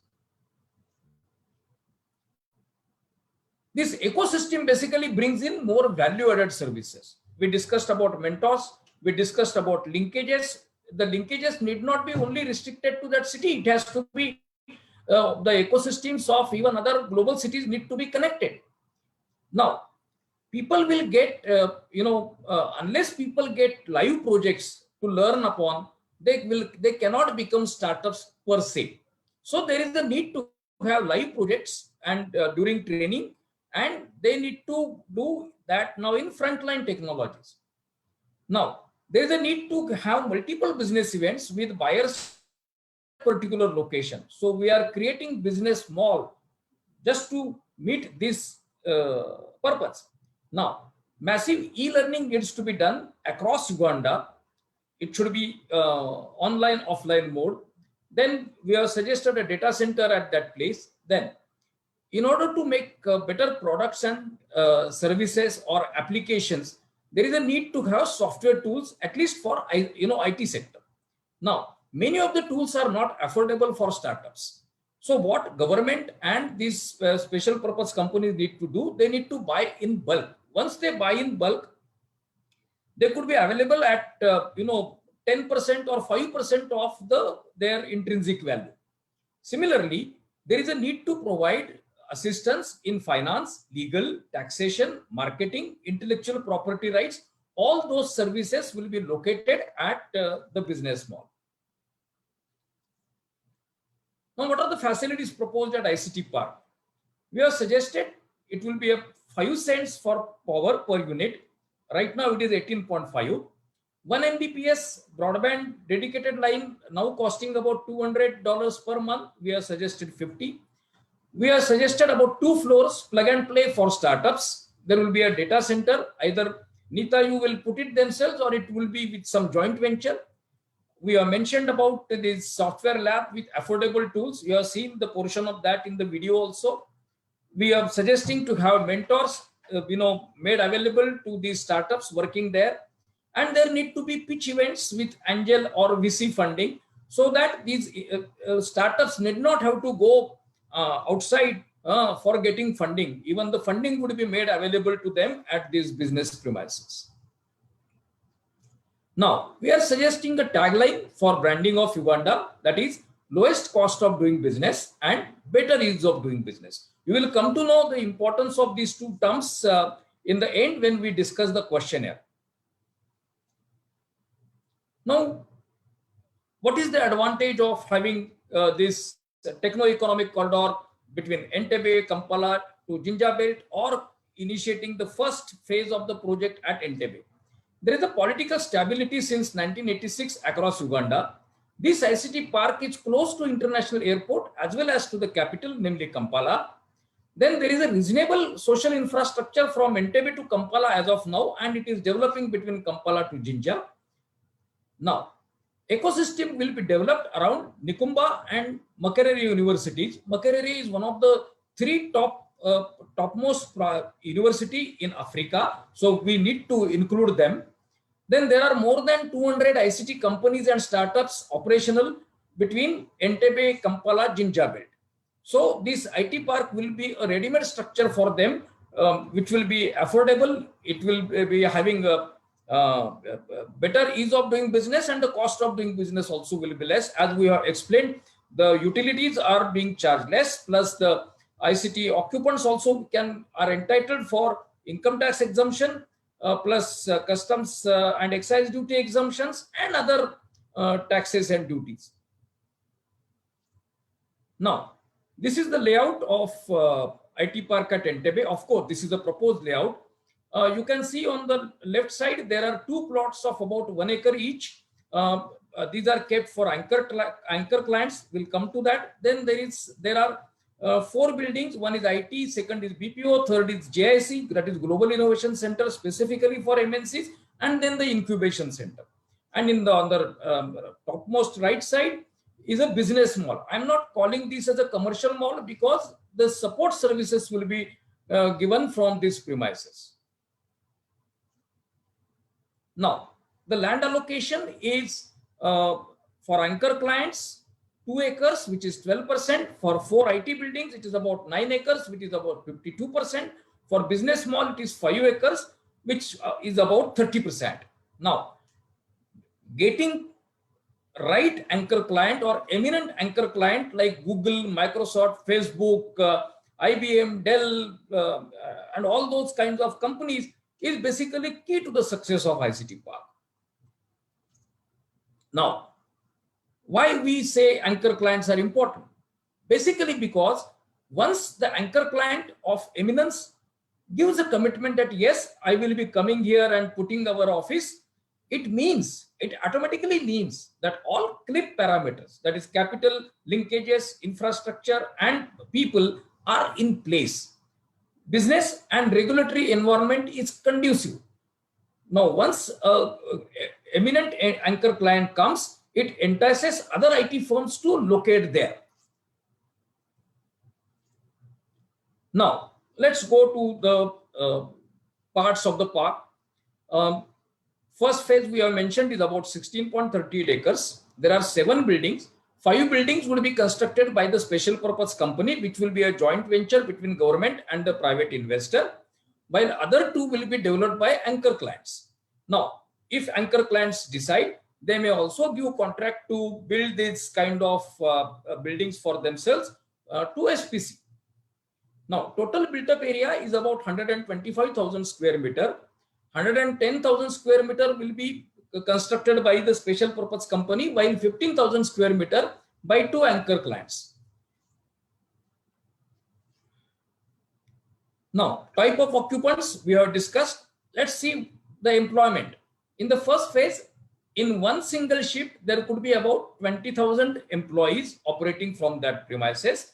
This ecosystem basically brings in more value-added services. We discussed about mentors. We discussed about linkages. The linkages need not be only restricted to that city. It has to be the ecosystems of even other global cities need to be connected. Now, people will get, unless people get live projects to learn upon, they cannot become startups per se. So there is a need to have live projects and during training, and they need to do that now in frontline technologies. Now, there is a need to have multiple business events with buyers at a particular location. So we are creating business mall just to meet this purpose. Now, massive e-learning needs to be done across Uganda. It should be online, offline mode. Then we have suggested a data center at that place. Then, in order to make better products and services or applications, there is a need to have software tools, at least for IT sector. Now, many of the tools are not affordable for startups. So what government and these special purpose companies need to do, they need to buy in bulk. Once they buy in bulk, they could be available at 10% or 5% of their intrinsic value. Similarly, there is a need to provide assistance in finance, legal, taxation, marketing, intellectual property rights. All those services will be located at the business mall. Now, what are the facilities proposed at ICT Park? We have suggested it will be a 5 cents for power per unit. Right now it is 18.5. 1 Mbps broadband dedicated line now costing about $200 per month. We have suggested 50. We have suggested about 2 floors plug and play for startups. There will be a data center. Either NITA-U will put it themselves or it will be with some joint venture. We have mentioned about this software lab with affordable tools. You have seen the portion of that in the video also. We are suggesting to have mentors, made available to these startups working there. And there need to be pitch events with angel or VC funding so that these startups need not have to go outside for getting funding. Even the funding would be made available to them at these business premises. Now, we are suggesting a tagline for branding of Uganda, that is lowest cost of doing business and better ease of doing business. You will come to know the importance of these two terms in the end when we discuss the questionnaire. Now, what is the advantage of having this techno-economic corridor between Entebbe, Kampala to Jinja Belt, or initiating the first phase of the project at Entebbe? There is a political stability since 1986 across Uganda. This ICT park is close to international airport as well as to the capital, namely Kampala. Then there is a reasonable social infrastructure from Entebbe to Kampala as of now, and it is developing between Kampala to Jinja. Now, ecosystem will be developed around Nikumba and Makerere universities. Makerere is one of the 3 topmost university in Africa, so we need to include them. Then there are more than 200 ICT companies and startups operational between Entebbe, Kampala, Jinja Belt. So this IT park will be a ready-made structure for them, which will be affordable. It will be having a better ease of doing business, and the cost of doing business also will be less. As we have explained, the utilities are being charged less, plus the ICT occupants also are entitled for income tax exemption, plus customs and excise duty exemptions and other taxes and duties. Now, this is the layout of IT park at Entebbe. Of course, this is the proposed layout. You can see on the left side, there are 2 plots of about 1 acre each. These are kept for anchor clients. We'll come to that. Then there are 4 buildings. One is IT, second is BPO, third is JIC, that is Global Innovation Center specifically for MNCs, and then the incubation center. And on the topmost right side is a business mall. I'm not calling this as a commercial mall because the support services will be given from these premises. Now, the land allocation is for anchor clients 2 acres, which is 12%. For 4 IT buildings, it is about 9 acres, which is about 52%. For business mall, it is 5 acres, which is about 30%. Now, getting right anchor client or eminent anchor client like Google, Microsoft, Facebook, IBM, Dell, and all those kinds of companies is basically key to the success of ICT Park. Now, why we say anchor clients are important? Basically because once the anchor client of eminence gives a commitment that yes, I will be coming here and putting our office, it automatically means that all CLIP parameters, that is capital, linkages, infrastructure, and people are in place. Business and regulatory environment is conducive. Now, once eminent anchor client comes, it entices other IT firms to locate there. Now, let's go to the parts of the park. First phase we have mentioned is about 16.38 acres. There are 7 buildings. 5 buildings will be constructed by the special purpose company, which will be a joint venture between government and the private investor, while other 2 will be developed by anchor clients. Now, if anchor clients decide, they may also give contract to build this kind of buildings for themselves to SPC. Now, total built-up area is about 125,000 square meter. 110,000 square meter will be constructed by the special purpose company, while 15,000 square meter by 2 anchor clients. Now, type of occupants we have discussed. Let's see the employment. In the first phase, in one single shift, there could be about 20,000 employees operating from that premises.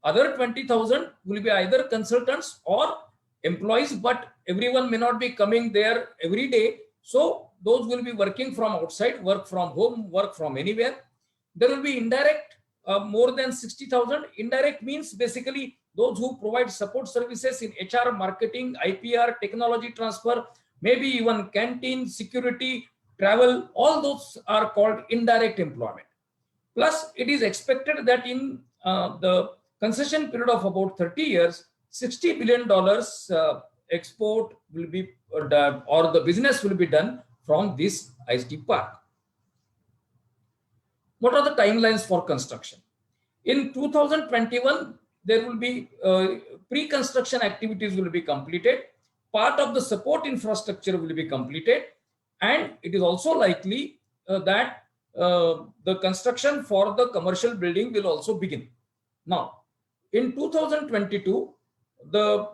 Other 20,000 will be either consultants or employees, but everyone may not be coming there every day. So those will be working from outside, work from home, work from anywhere. There will be indirect, more than 60,000. Indirect means basically those who provide support services in HR, marketing, IPR, technology transfer, maybe even canteen, security, travel, all those are called indirect employment. Plus, it is expected that in the concession period of about 30 years, $60 billion export will be done, or the business will be done from this ISD park. What are the timelines for construction? In 2021, there will be pre-construction activities will be completed. Part of the support infrastructure will be completed. And it is also likely that the construction for the commercial building will also begin. Now, in 2022, the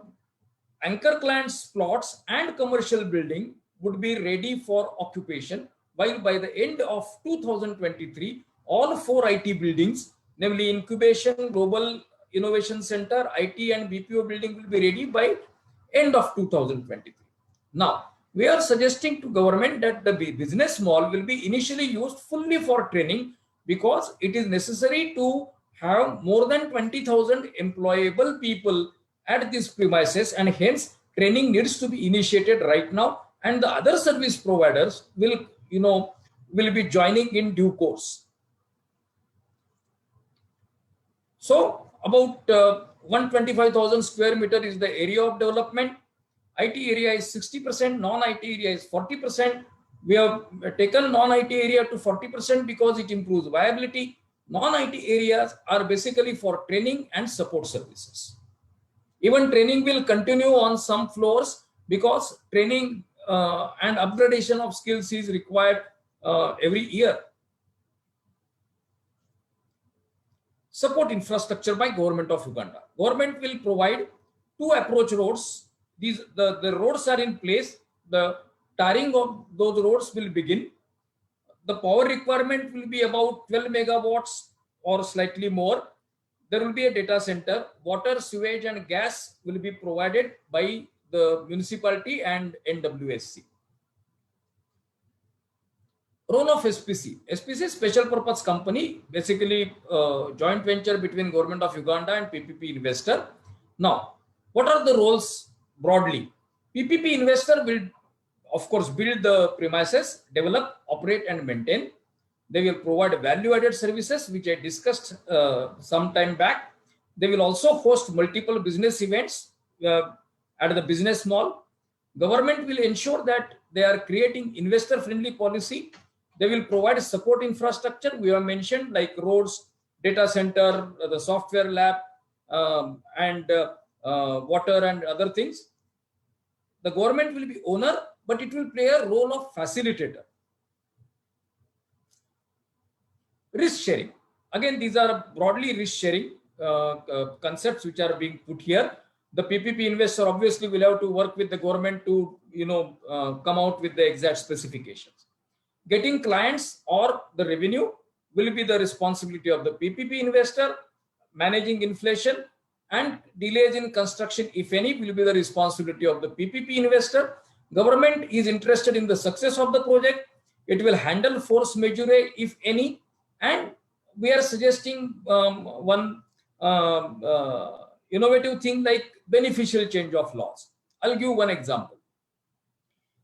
anchor clients plots and commercial building would be ready for occupation, while by the end of 2023, all 4 IT buildings, namely Incubation, Global Innovation Center, IT and BPO building will be ready by end of 2023. Now, we are suggesting to government that the business mall will be initially used fully for training, because it is necessary to have more than 20,000 employable people at these premises, and hence training needs to be initiated right now, and the other service providers will be joining in due course. So about 125,000 square meter is the area of development. IT area is 60%, non-IT area is 40%. We have taken non-IT area to 40% because it improves viability. Non-IT areas are basically for training and support services. Even training will continue on some floors, because training and upgradation of skills is required every year. Support infrastructure by Government of Uganda. Government will provide 2 approach roads. The roads are in place. The tarring of those roads will begin. The power requirement will be about 12 megawatts or slightly more. There will be a data center. Water, sewage and gas will be provided by the municipality and NWSC. Role of SPC. SPC is special purpose company, basically joint venture between Government of Uganda and PPP investor. Now, what are the roles broadly? PPP investor will, of course, build the premises, develop, operate and maintain. They will provide value-added services, which I discussed some time back. They will also host multiple business events at the business mall. Government will ensure that they are creating investor-friendly policy. They will provide support infrastructure. We have mentioned like roads, data center, the software lab, and water and other things. The government will be owner, but it will play a role of facilitator. Risk sharing. Again, these are broadly risk sharing concepts which are being put here. The PPP investor obviously will have to work with the government to come out with the exact specifications. Getting clients or the revenue will be the responsibility of the PPP investor. Managing inflation and delays in construction, if any, will be the responsibility of the PPP investor. Government is interested in the success of the project. It will handle force majeure, if any. And we are suggesting one innovative thing like beneficial change of laws. I'll give one example.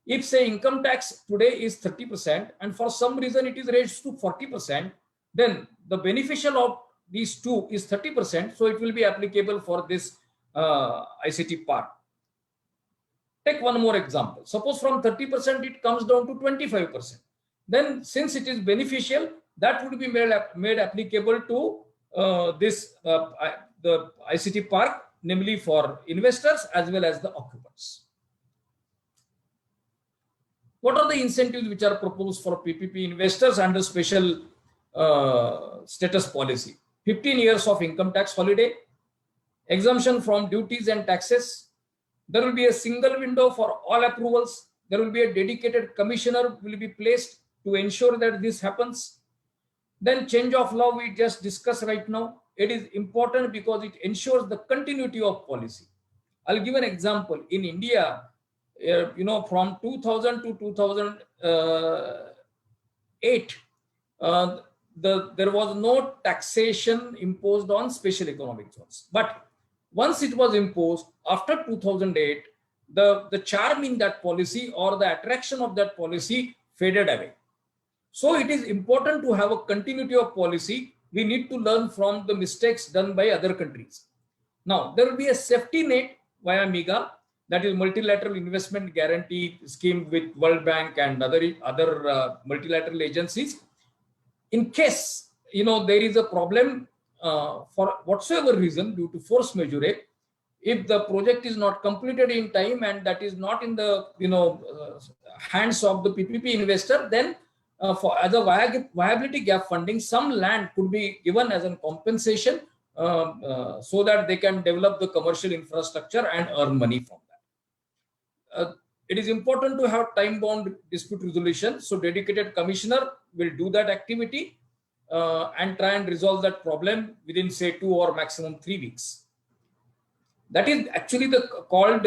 If say income tax today is 30% and for some reason it is raised to 40%, then the beneficial of these two is 30%. So it will be applicable for this ICT park. Take one more example. Suppose from 30% it comes down to 25%. Then since it is beneficial, that would be made applicable to the ICT park, namely for investors as well as the occupants. What are the incentives which are proposed for PPP investors under special status policy? 15 years of income tax holiday, exemption from duties and taxes. There will be a single window for all approvals. There will be a dedicated commissioner will be placed to ensure that this happens. Then change of law we just discussed right now. It is important because it ensures the continuity of policy. I'll give an example. In India, from 2000 to 2008, there was no taxation imposed on special economic zones. But once it was imposed after 2008, the charm in that policy or the attraction of that policy faded away. So it is important to have a continuity of policy. We need to learn from the mistakes done by other countries. Now, there will be a safety net via MIGA, that is Multilateral Investment Guarantee Scheme with World Bank and other multilateral agencies. In case there is a problem for whatsoever reason due to force majeure, if the project is not completed in time and that is not in the hands of the PPP investor, then as a viability gap funding, some land could be given as a compensation so that they can develop the commercial infrastructure and earn money from that. It is important to have time-bound dispute resolution. So dedicated commissioner will do that activity and try and resolve that problem within, say, 2 or maximum 3 weeks. That is actually called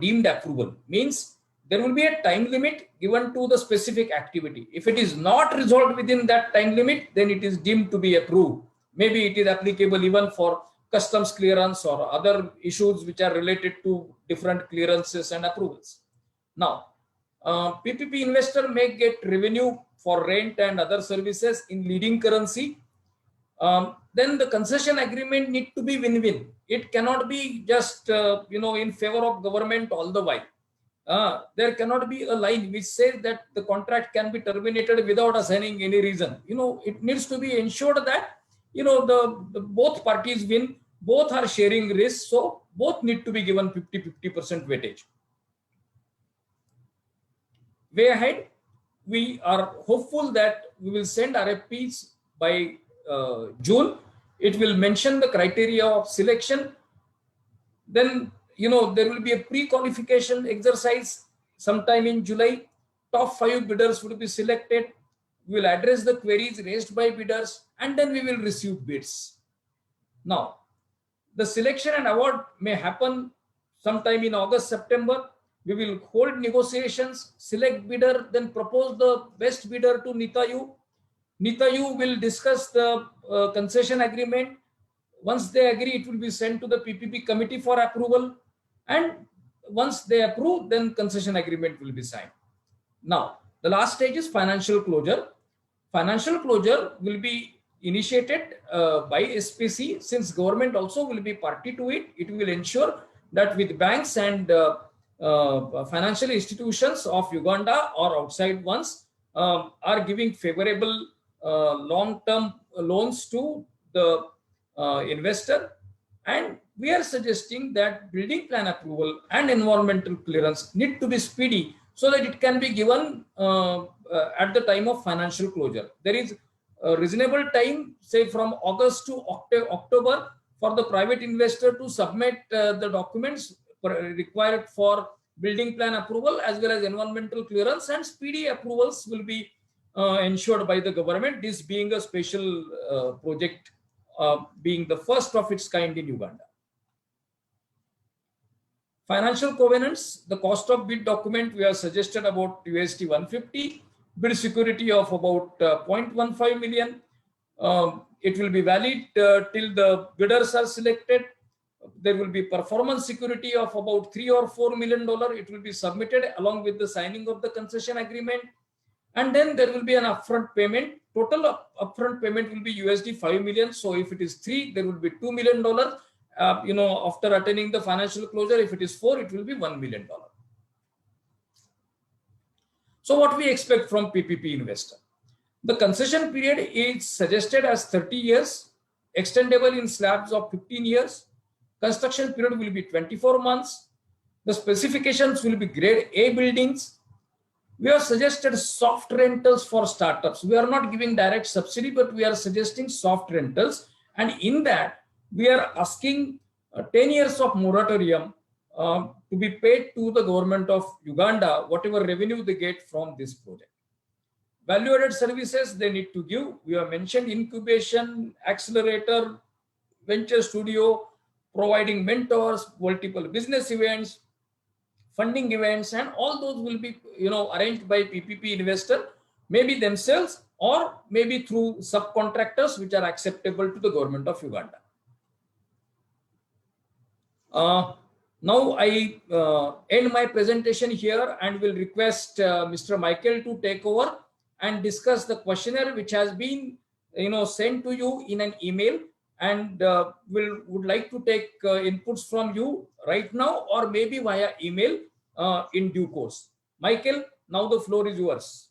deemed approval. Means there will be a time limit given to the specific activity. If it is not resolved within that time limit, then it is deemed to be approved. Maybe it is applicable even for customs clearance or other issues which are related to different clearances and approvals. Now, PPP investor may get revenue for rent and other services in leading currency. Then the concession agreement need to be win-win. It cannot be just in favor of government all the while. There cannot be a line which says that the contract can be terminated without assigning any reason. It needs to be ensured that the both parties win, both are sharing risks, so both need to be given 50% weightage. Way ahead, we are hopeful that we will send RFPs by June. It will mention the criteria of selection. Then there will be a pre-qualification exercise sometime in July. Top 5 bidders will be selected. We will address the queries raised by bidders and then we will receive bids. Now, the selection and award may happen sometime in August, September. We will hold negotiations, select bidder, then propose the best bidder to NITA-U. NITA-U will discuss the concession agreement. Once they agree, it will be sent to the PPP committee for approval. And once they approve, then concession agreement will be signed. Now, the last stage is financial closure. Financial closure will be initiated by SPC. Since government also will be party to it, it will ensure that with banks and financial institutions of Uganda or outside ones are giving favorable long-term loans to the investor. And we are suggesting that building plan approval and environmental clearance need to be speedy so that it can be given at the time of financial closure. There is a reasonable time, say from August to October, for the private investor to submit the documents required for building plan approval as well as environmental clearance, and speedy approvals will be ensured by the government, this being a special project, being the first of its kind in Uganda. Financial covenants, the cost of bid document we have suggested about USD 150, bid security of about 0.15 million. It will be valid till the bidders are selected. There will be performance security of about $3 or $4 million. It will be submitted along with the signing of the concession agreement. And then there will be an upfront payment total upfront payment will be USD 5 million. So if it is 3, there will be $2 million. After attaining the financial closure, if it is 4, it will be $1 million. So what we expect from PPP investor? The concession period is suggested as 30 years, extendable in slabs of 15 years. Construction period will be 24 months. The specifications will be grade A buildings. We have suggested soft rentals for startups. We are not giving direct subsidy, but we are suggesting soft rentals. And in that, we are asking 10 years of moratorium to be paid to the government of Uganda, whatever revenue they get from this project. Value-added services they need to give. We have mentioned incubation, accelerator, venture studio, providing mentors, multiple business events, funding events, and all those will be arranged by PPP investor, maybe themselves or maybe through subcontractors which are acceptable to the government of Uganda. Now I end my presentation here and will request Mr. Michael to take over and discuss the questionnaire which has been sent to you in an email, and would like to take inputs from you right now or maybe via email in due course. Michael, now the floor is yours.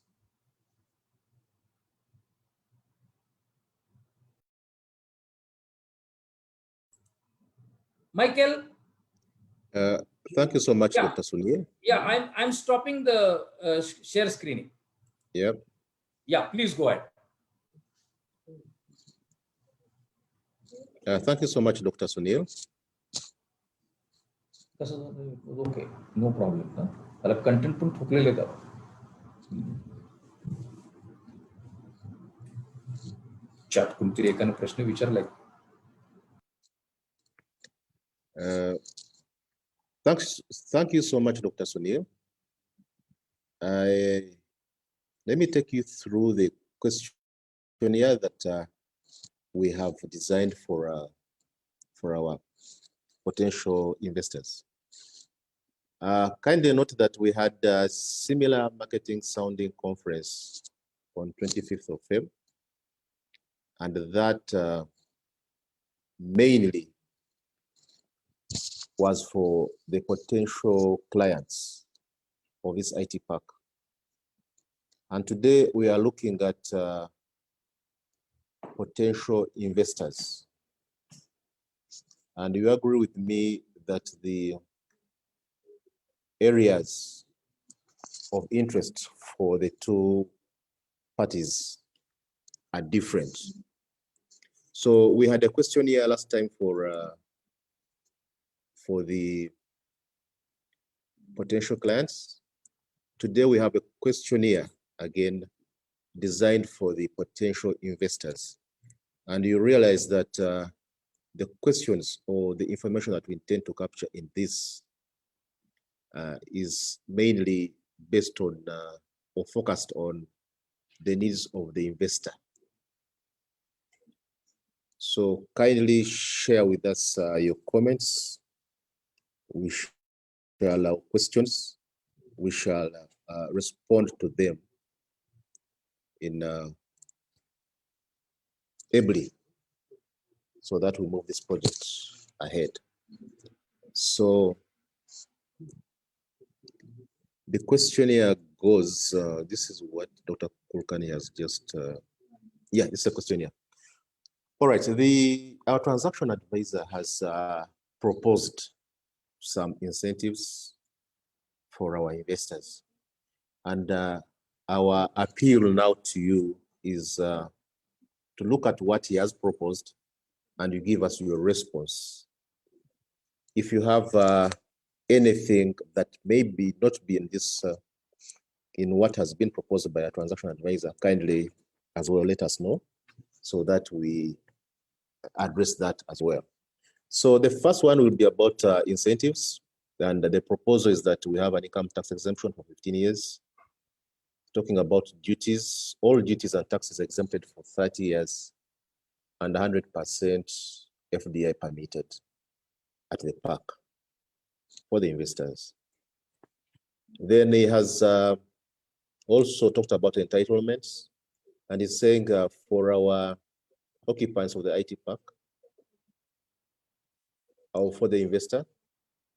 Michael. Thank you so much, Yeah. Dr. Sunil. Yeah, I'm stopping the share screening. Yep. Yeah, please go ahead. Thank you so much, Dr. Sunil. Okay, no problem. Content पण ठोकलेले का? Chat कोणतरी एकाने प्रश्न विचारलाय. Thank you so much, Dr. Sunil. Let me take you through the questionnaire that we have designed for our potential investors. Kindly note that we had a similar marketing sounding conference on 25th of February, and that mainly was for the potential clients of this IT park. And today we are looking at potential investors. And you agree with me that the areas of interest for the two parties are different. So we had a questionnaire last time for the potential clients. Today we have a questionnaire again designed for the potential investors. And you realize that the questions or the information that we intend to capture in this is mainly based on or focused on the needs of the investor. So kindly share with us your comments. We shall allow questions. We shall respond to them in ably, so that we move this project ahead. So the questionnaire goes, this is what Dr. Kulkani has just, yeah, it's a questionnaire. All right, our transaction advisor has proposed some incentives for our investors. And our appeal now to you is to look at what he has proposed and you give us your response. If you have anything that may not be in this, in what has been proposed by a transaction advisor, kindly as well let us know so that we address that as well. So the first one will be about incentives, and the proposal is that we have an income tax exemption for 15 years. Talking about duties, all duties and taxes exempted for 30 years, and 100% FDI permitted at the park for the investors. Then he has also talked about entitlements, And it's saying for our occupants of the IT park, or for the investor,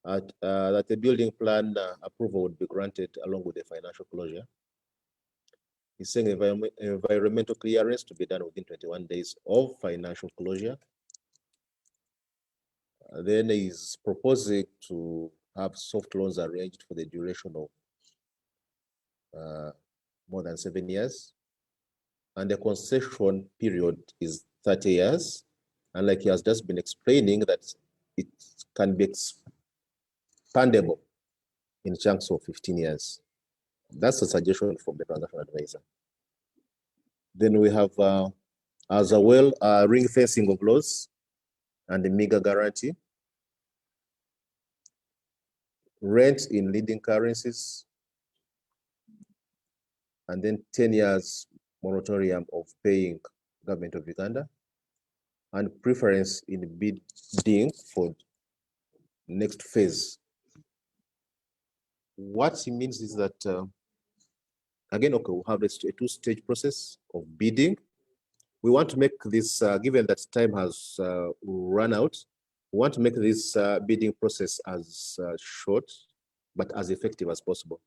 that the building plan approval would be granted along with the financial closure. He's saying environmental clearance to be done within 21 days of financial closure. Then he's proposing to have soft loans arranged for the duration of more than 7 years. And the concession period is 30 years. And like he has just been explaining, that it can be expandable in chunks of 15 years. That's a suggestion from the transaction advisor. Then we have, as well, ring fencing of laws and the MEGA guarantee, rent in leading currencies, and then 10 years moratorium of paying government of Uganda, and preference in bidding for next phase. What he means is that, again, okay, we'll have a two-stage process of bidding. We want to make this, given that time has run out, we want to make this bidding process as short, but as effective as possible.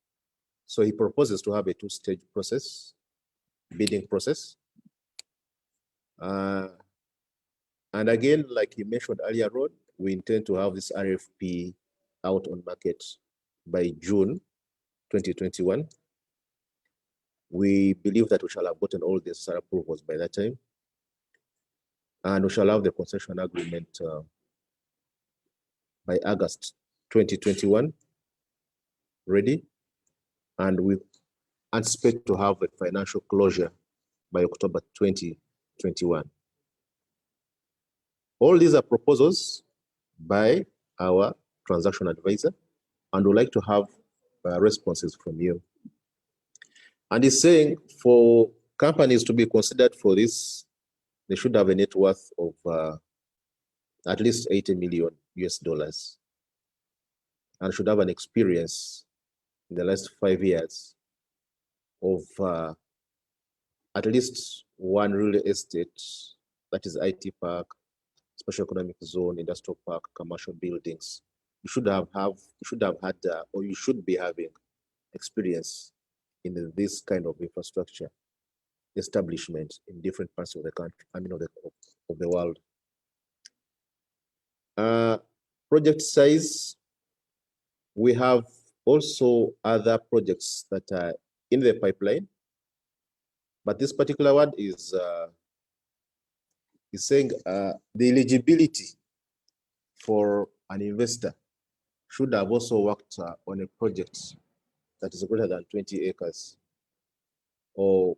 So he proposes to have a two-stage process, bidding process. And again, like he mentioned earlier on, we intend to have this RFP out on market by June 2021. We believe that we shall have gotten all the necessary approvals by that time. And we shall have the concession agreement by August 2021 ready. And we anticipate to have a financial closure by October 2021. All these are proposals by our transaction advisor, and we'd like to have responses from you. And he's saying for companies to be considered for this, they should have a net worth of at least 80 million US dollars, and should have an experience in the last 5 years of at least one real estate, that is IT park, special economic zone, industrial park, commercial buildings. You should have had, or you should be having experience in this kind of infrastructure establishment in different parts of the country, I mean, of the world. Project size, we have also other projects that are in the pipeline, but this particular one is saying the eligibility for an investor should have also worked on a project that is greater than 20 acres, or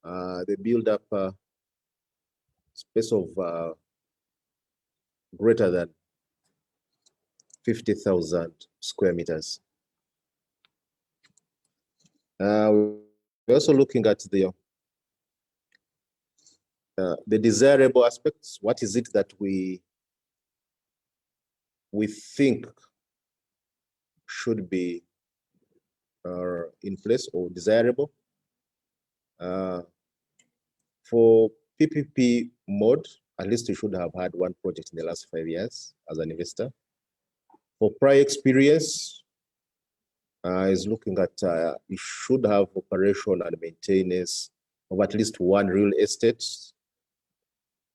the build-up space of greater than 50,000 square meters. We're also looking at the desirable aspects. What is it that we think should be in place or desirable? For PPP mode, at least you should have had one project in the last 5 years as an investor. For prior experience, is looking at you should have operation and maintenance of at least one real estate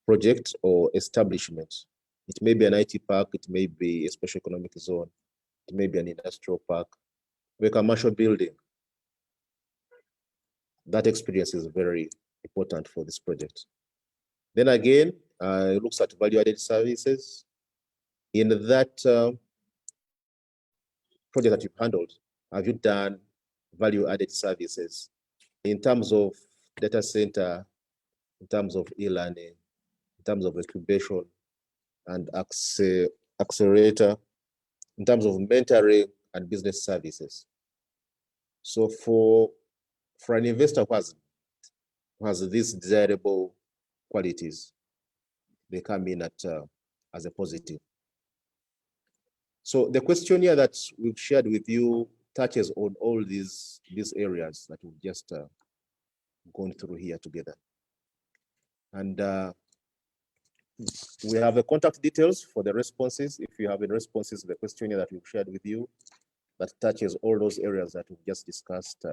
project or establishment. It may be an IT park, it may be a special economic zone, it may be an industrial park, a commercial building. That experience is very important for this project. Then again, it looks at value-added services. In that project that you've handled, have you done value-added services in terms of data center, in terms of e-learning, in terms of incubation and accelerator, in terms of mentoring and business services? So for an investor who has these desirable qualities, they come in as a positive. So the questionnaire that we've shared with you touches on all these areas that we've just going through here together. And we have the contact details for the responses. If you have any responses to the questionnaire that we've shared with you that touches all those areas that we've just discussed,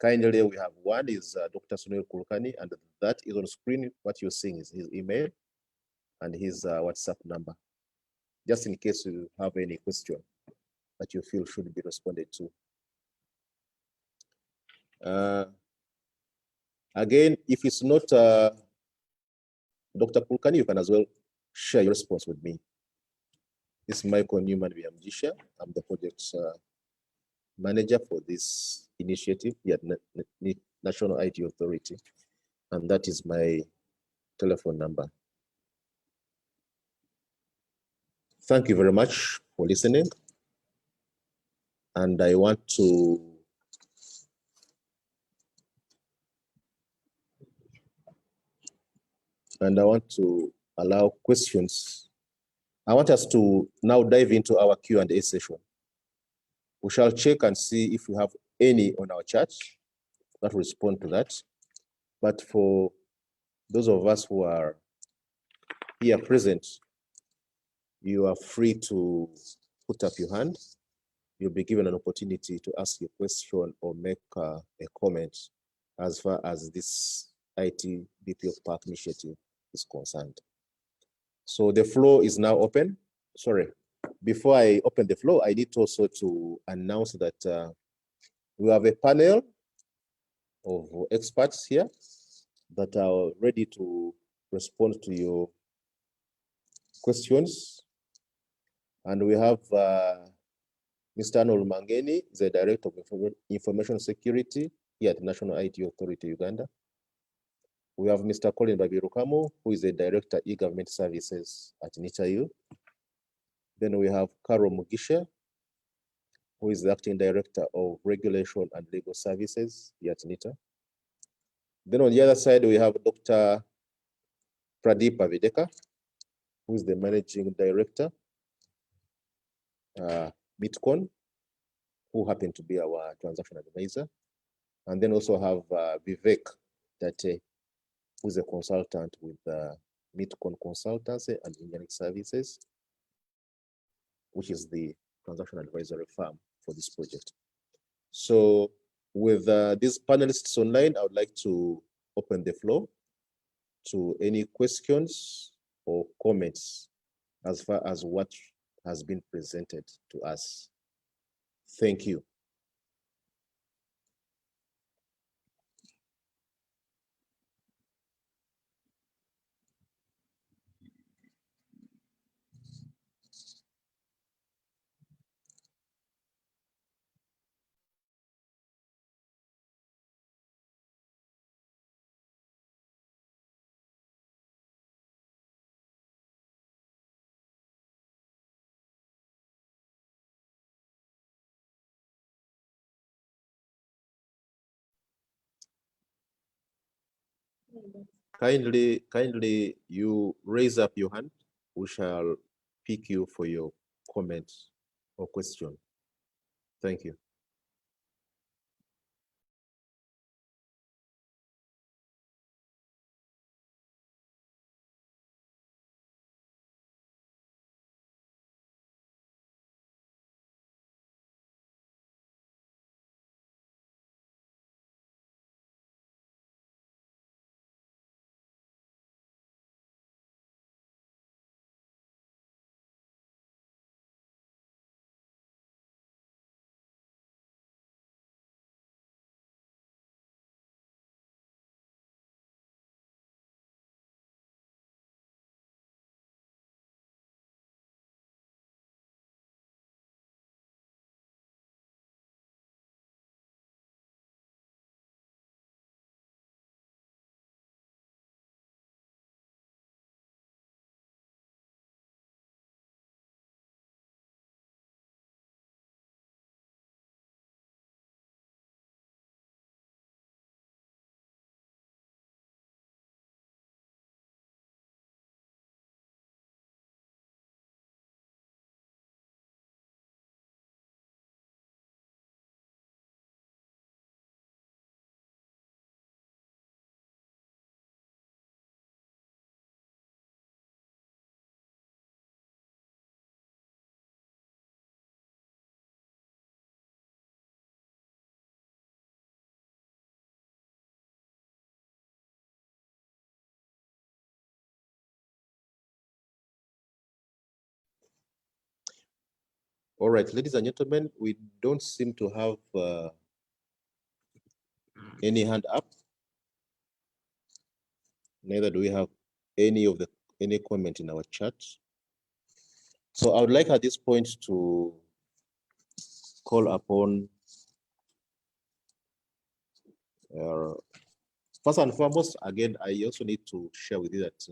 kindly, we have one is Dr. Sunil Kulkani, and that is on screen. What you're seeing is his email and his WhatsApp number, just in case you have any question that you feel should be responded to. Again, if it's not Dr. Kulkani, you can as well share your response with me. This is Michael Newman Biamjisha. I'm the project manager for this initiative here at National IT Authority, and that is my telephone number. Thank you very much for listening. And I want to allow questions. I want us to now dive into our Q&A session. We shall check and see if we have any on our chat that respond to that. But for those of us who are here present, you are free to put up your hand. You'll be given an opportunity to ask a question or make a comment as far as this IT BPO Park initiative is concerned. So the floor is now open. Sorry, before I open the floor, I need also to announce that we have a panel of experts here that are ready to respond to your questions. And we have Mr. Arnold Mangeni, the Director of Information Security here at National IT Authority, Uganda. We have Mr. Colin Babirukamo, who is the Director of E-Government Services at NITA-U. Then we have Carol Mugisha, who is the Acting Director of Regulation and Legal Services here at NITA. Then on the other side, we have Dr. Pradeep Avideka, who is the Managing Director, MITCON, who happened to be our transaction advisor. And then also have Vivek Date, who is a consultant with MITCON Consultancy and Engineering Services, which is the transaction advisory firm for this project. So with these panelists online, I would like to open the floor to any questions or comments as far as what has been presented to us. Thank you. Kindly you raise up your hand. We shall pick you for your comment or question. Thank you. All right, ladies and gentlemen, we don't seem to have any hand up. Neither do we have any comment in our chat. So I would like at this point to call upon first and foremost, again, I also need to share with you that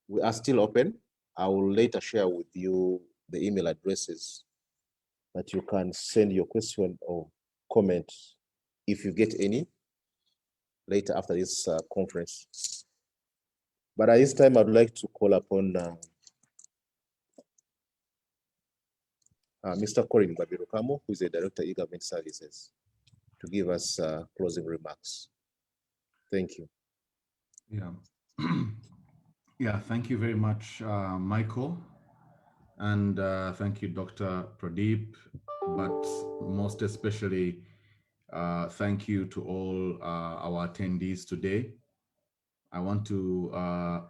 we are still open. I will later share with you the email addresses that you can send your question or comment if you get any later after this conference. But at this time, I'd like to call upon Mr. Corin Babirokamo, who is the Director of E-Government Services, to give us closing remarks. Thank you. Yeah. Yeah, thank you very much, Michael. And thank you, Dr. Pradeep, but most especially, thank you to all our attendees today. I want to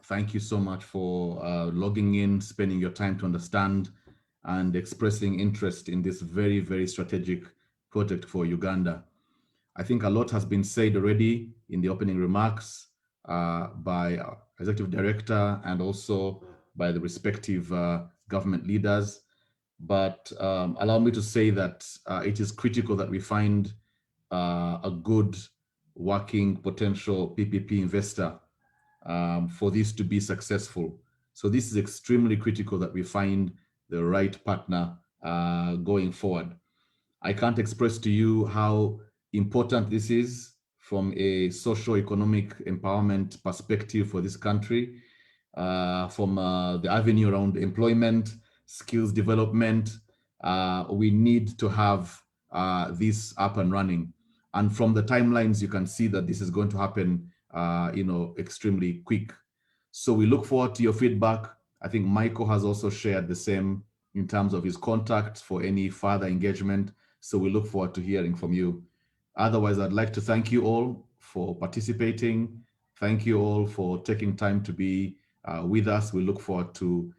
thank you so much for logging in, spending your time to understand and expressing interest in this very, very strategic project for Uganda. I think a lot has been said already in the opening remarks by our Executive Director and also by the respective government leaders. But allow me to say that it is critical that we find a good working potential PPP investor for this to be successful. So this is extremely critical that we find the right partner going forward. I can't express to you how important this is from a socio-economic empowerment perspective for this country, from the avenue around employment, skills development. We need to have this up and running. And from the timelines, you can see that this is going to happen extremely quick. So we look forward to your feedback. I think Michael has also shared the same in terms of his contacts for any further engagement. So we look forward to hearing from you. Otherwise, I'd like to thank you all for participating. Thank you all for taking time to be with us. We look forward to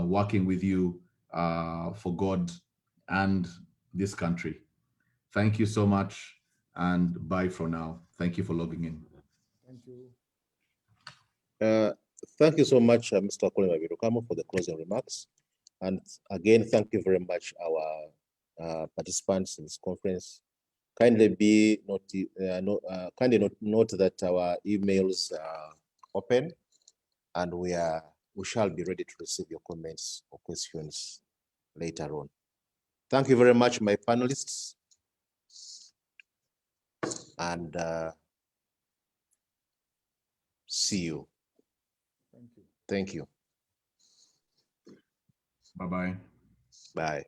working with you for God and this country. Thank you so much, and bye for now. Thank you for logging in. Thank you. Thank you so much, Mr. Colin Babirokamo, for the closing remarks. And again, thank you very much, our participants in this conference. Kindly note that our emails are open, and we shall be ready to receive your comments or questions later on. Thank you very much, my panelists, and see you. Thank you. Thank you. Bye-bye. Bye.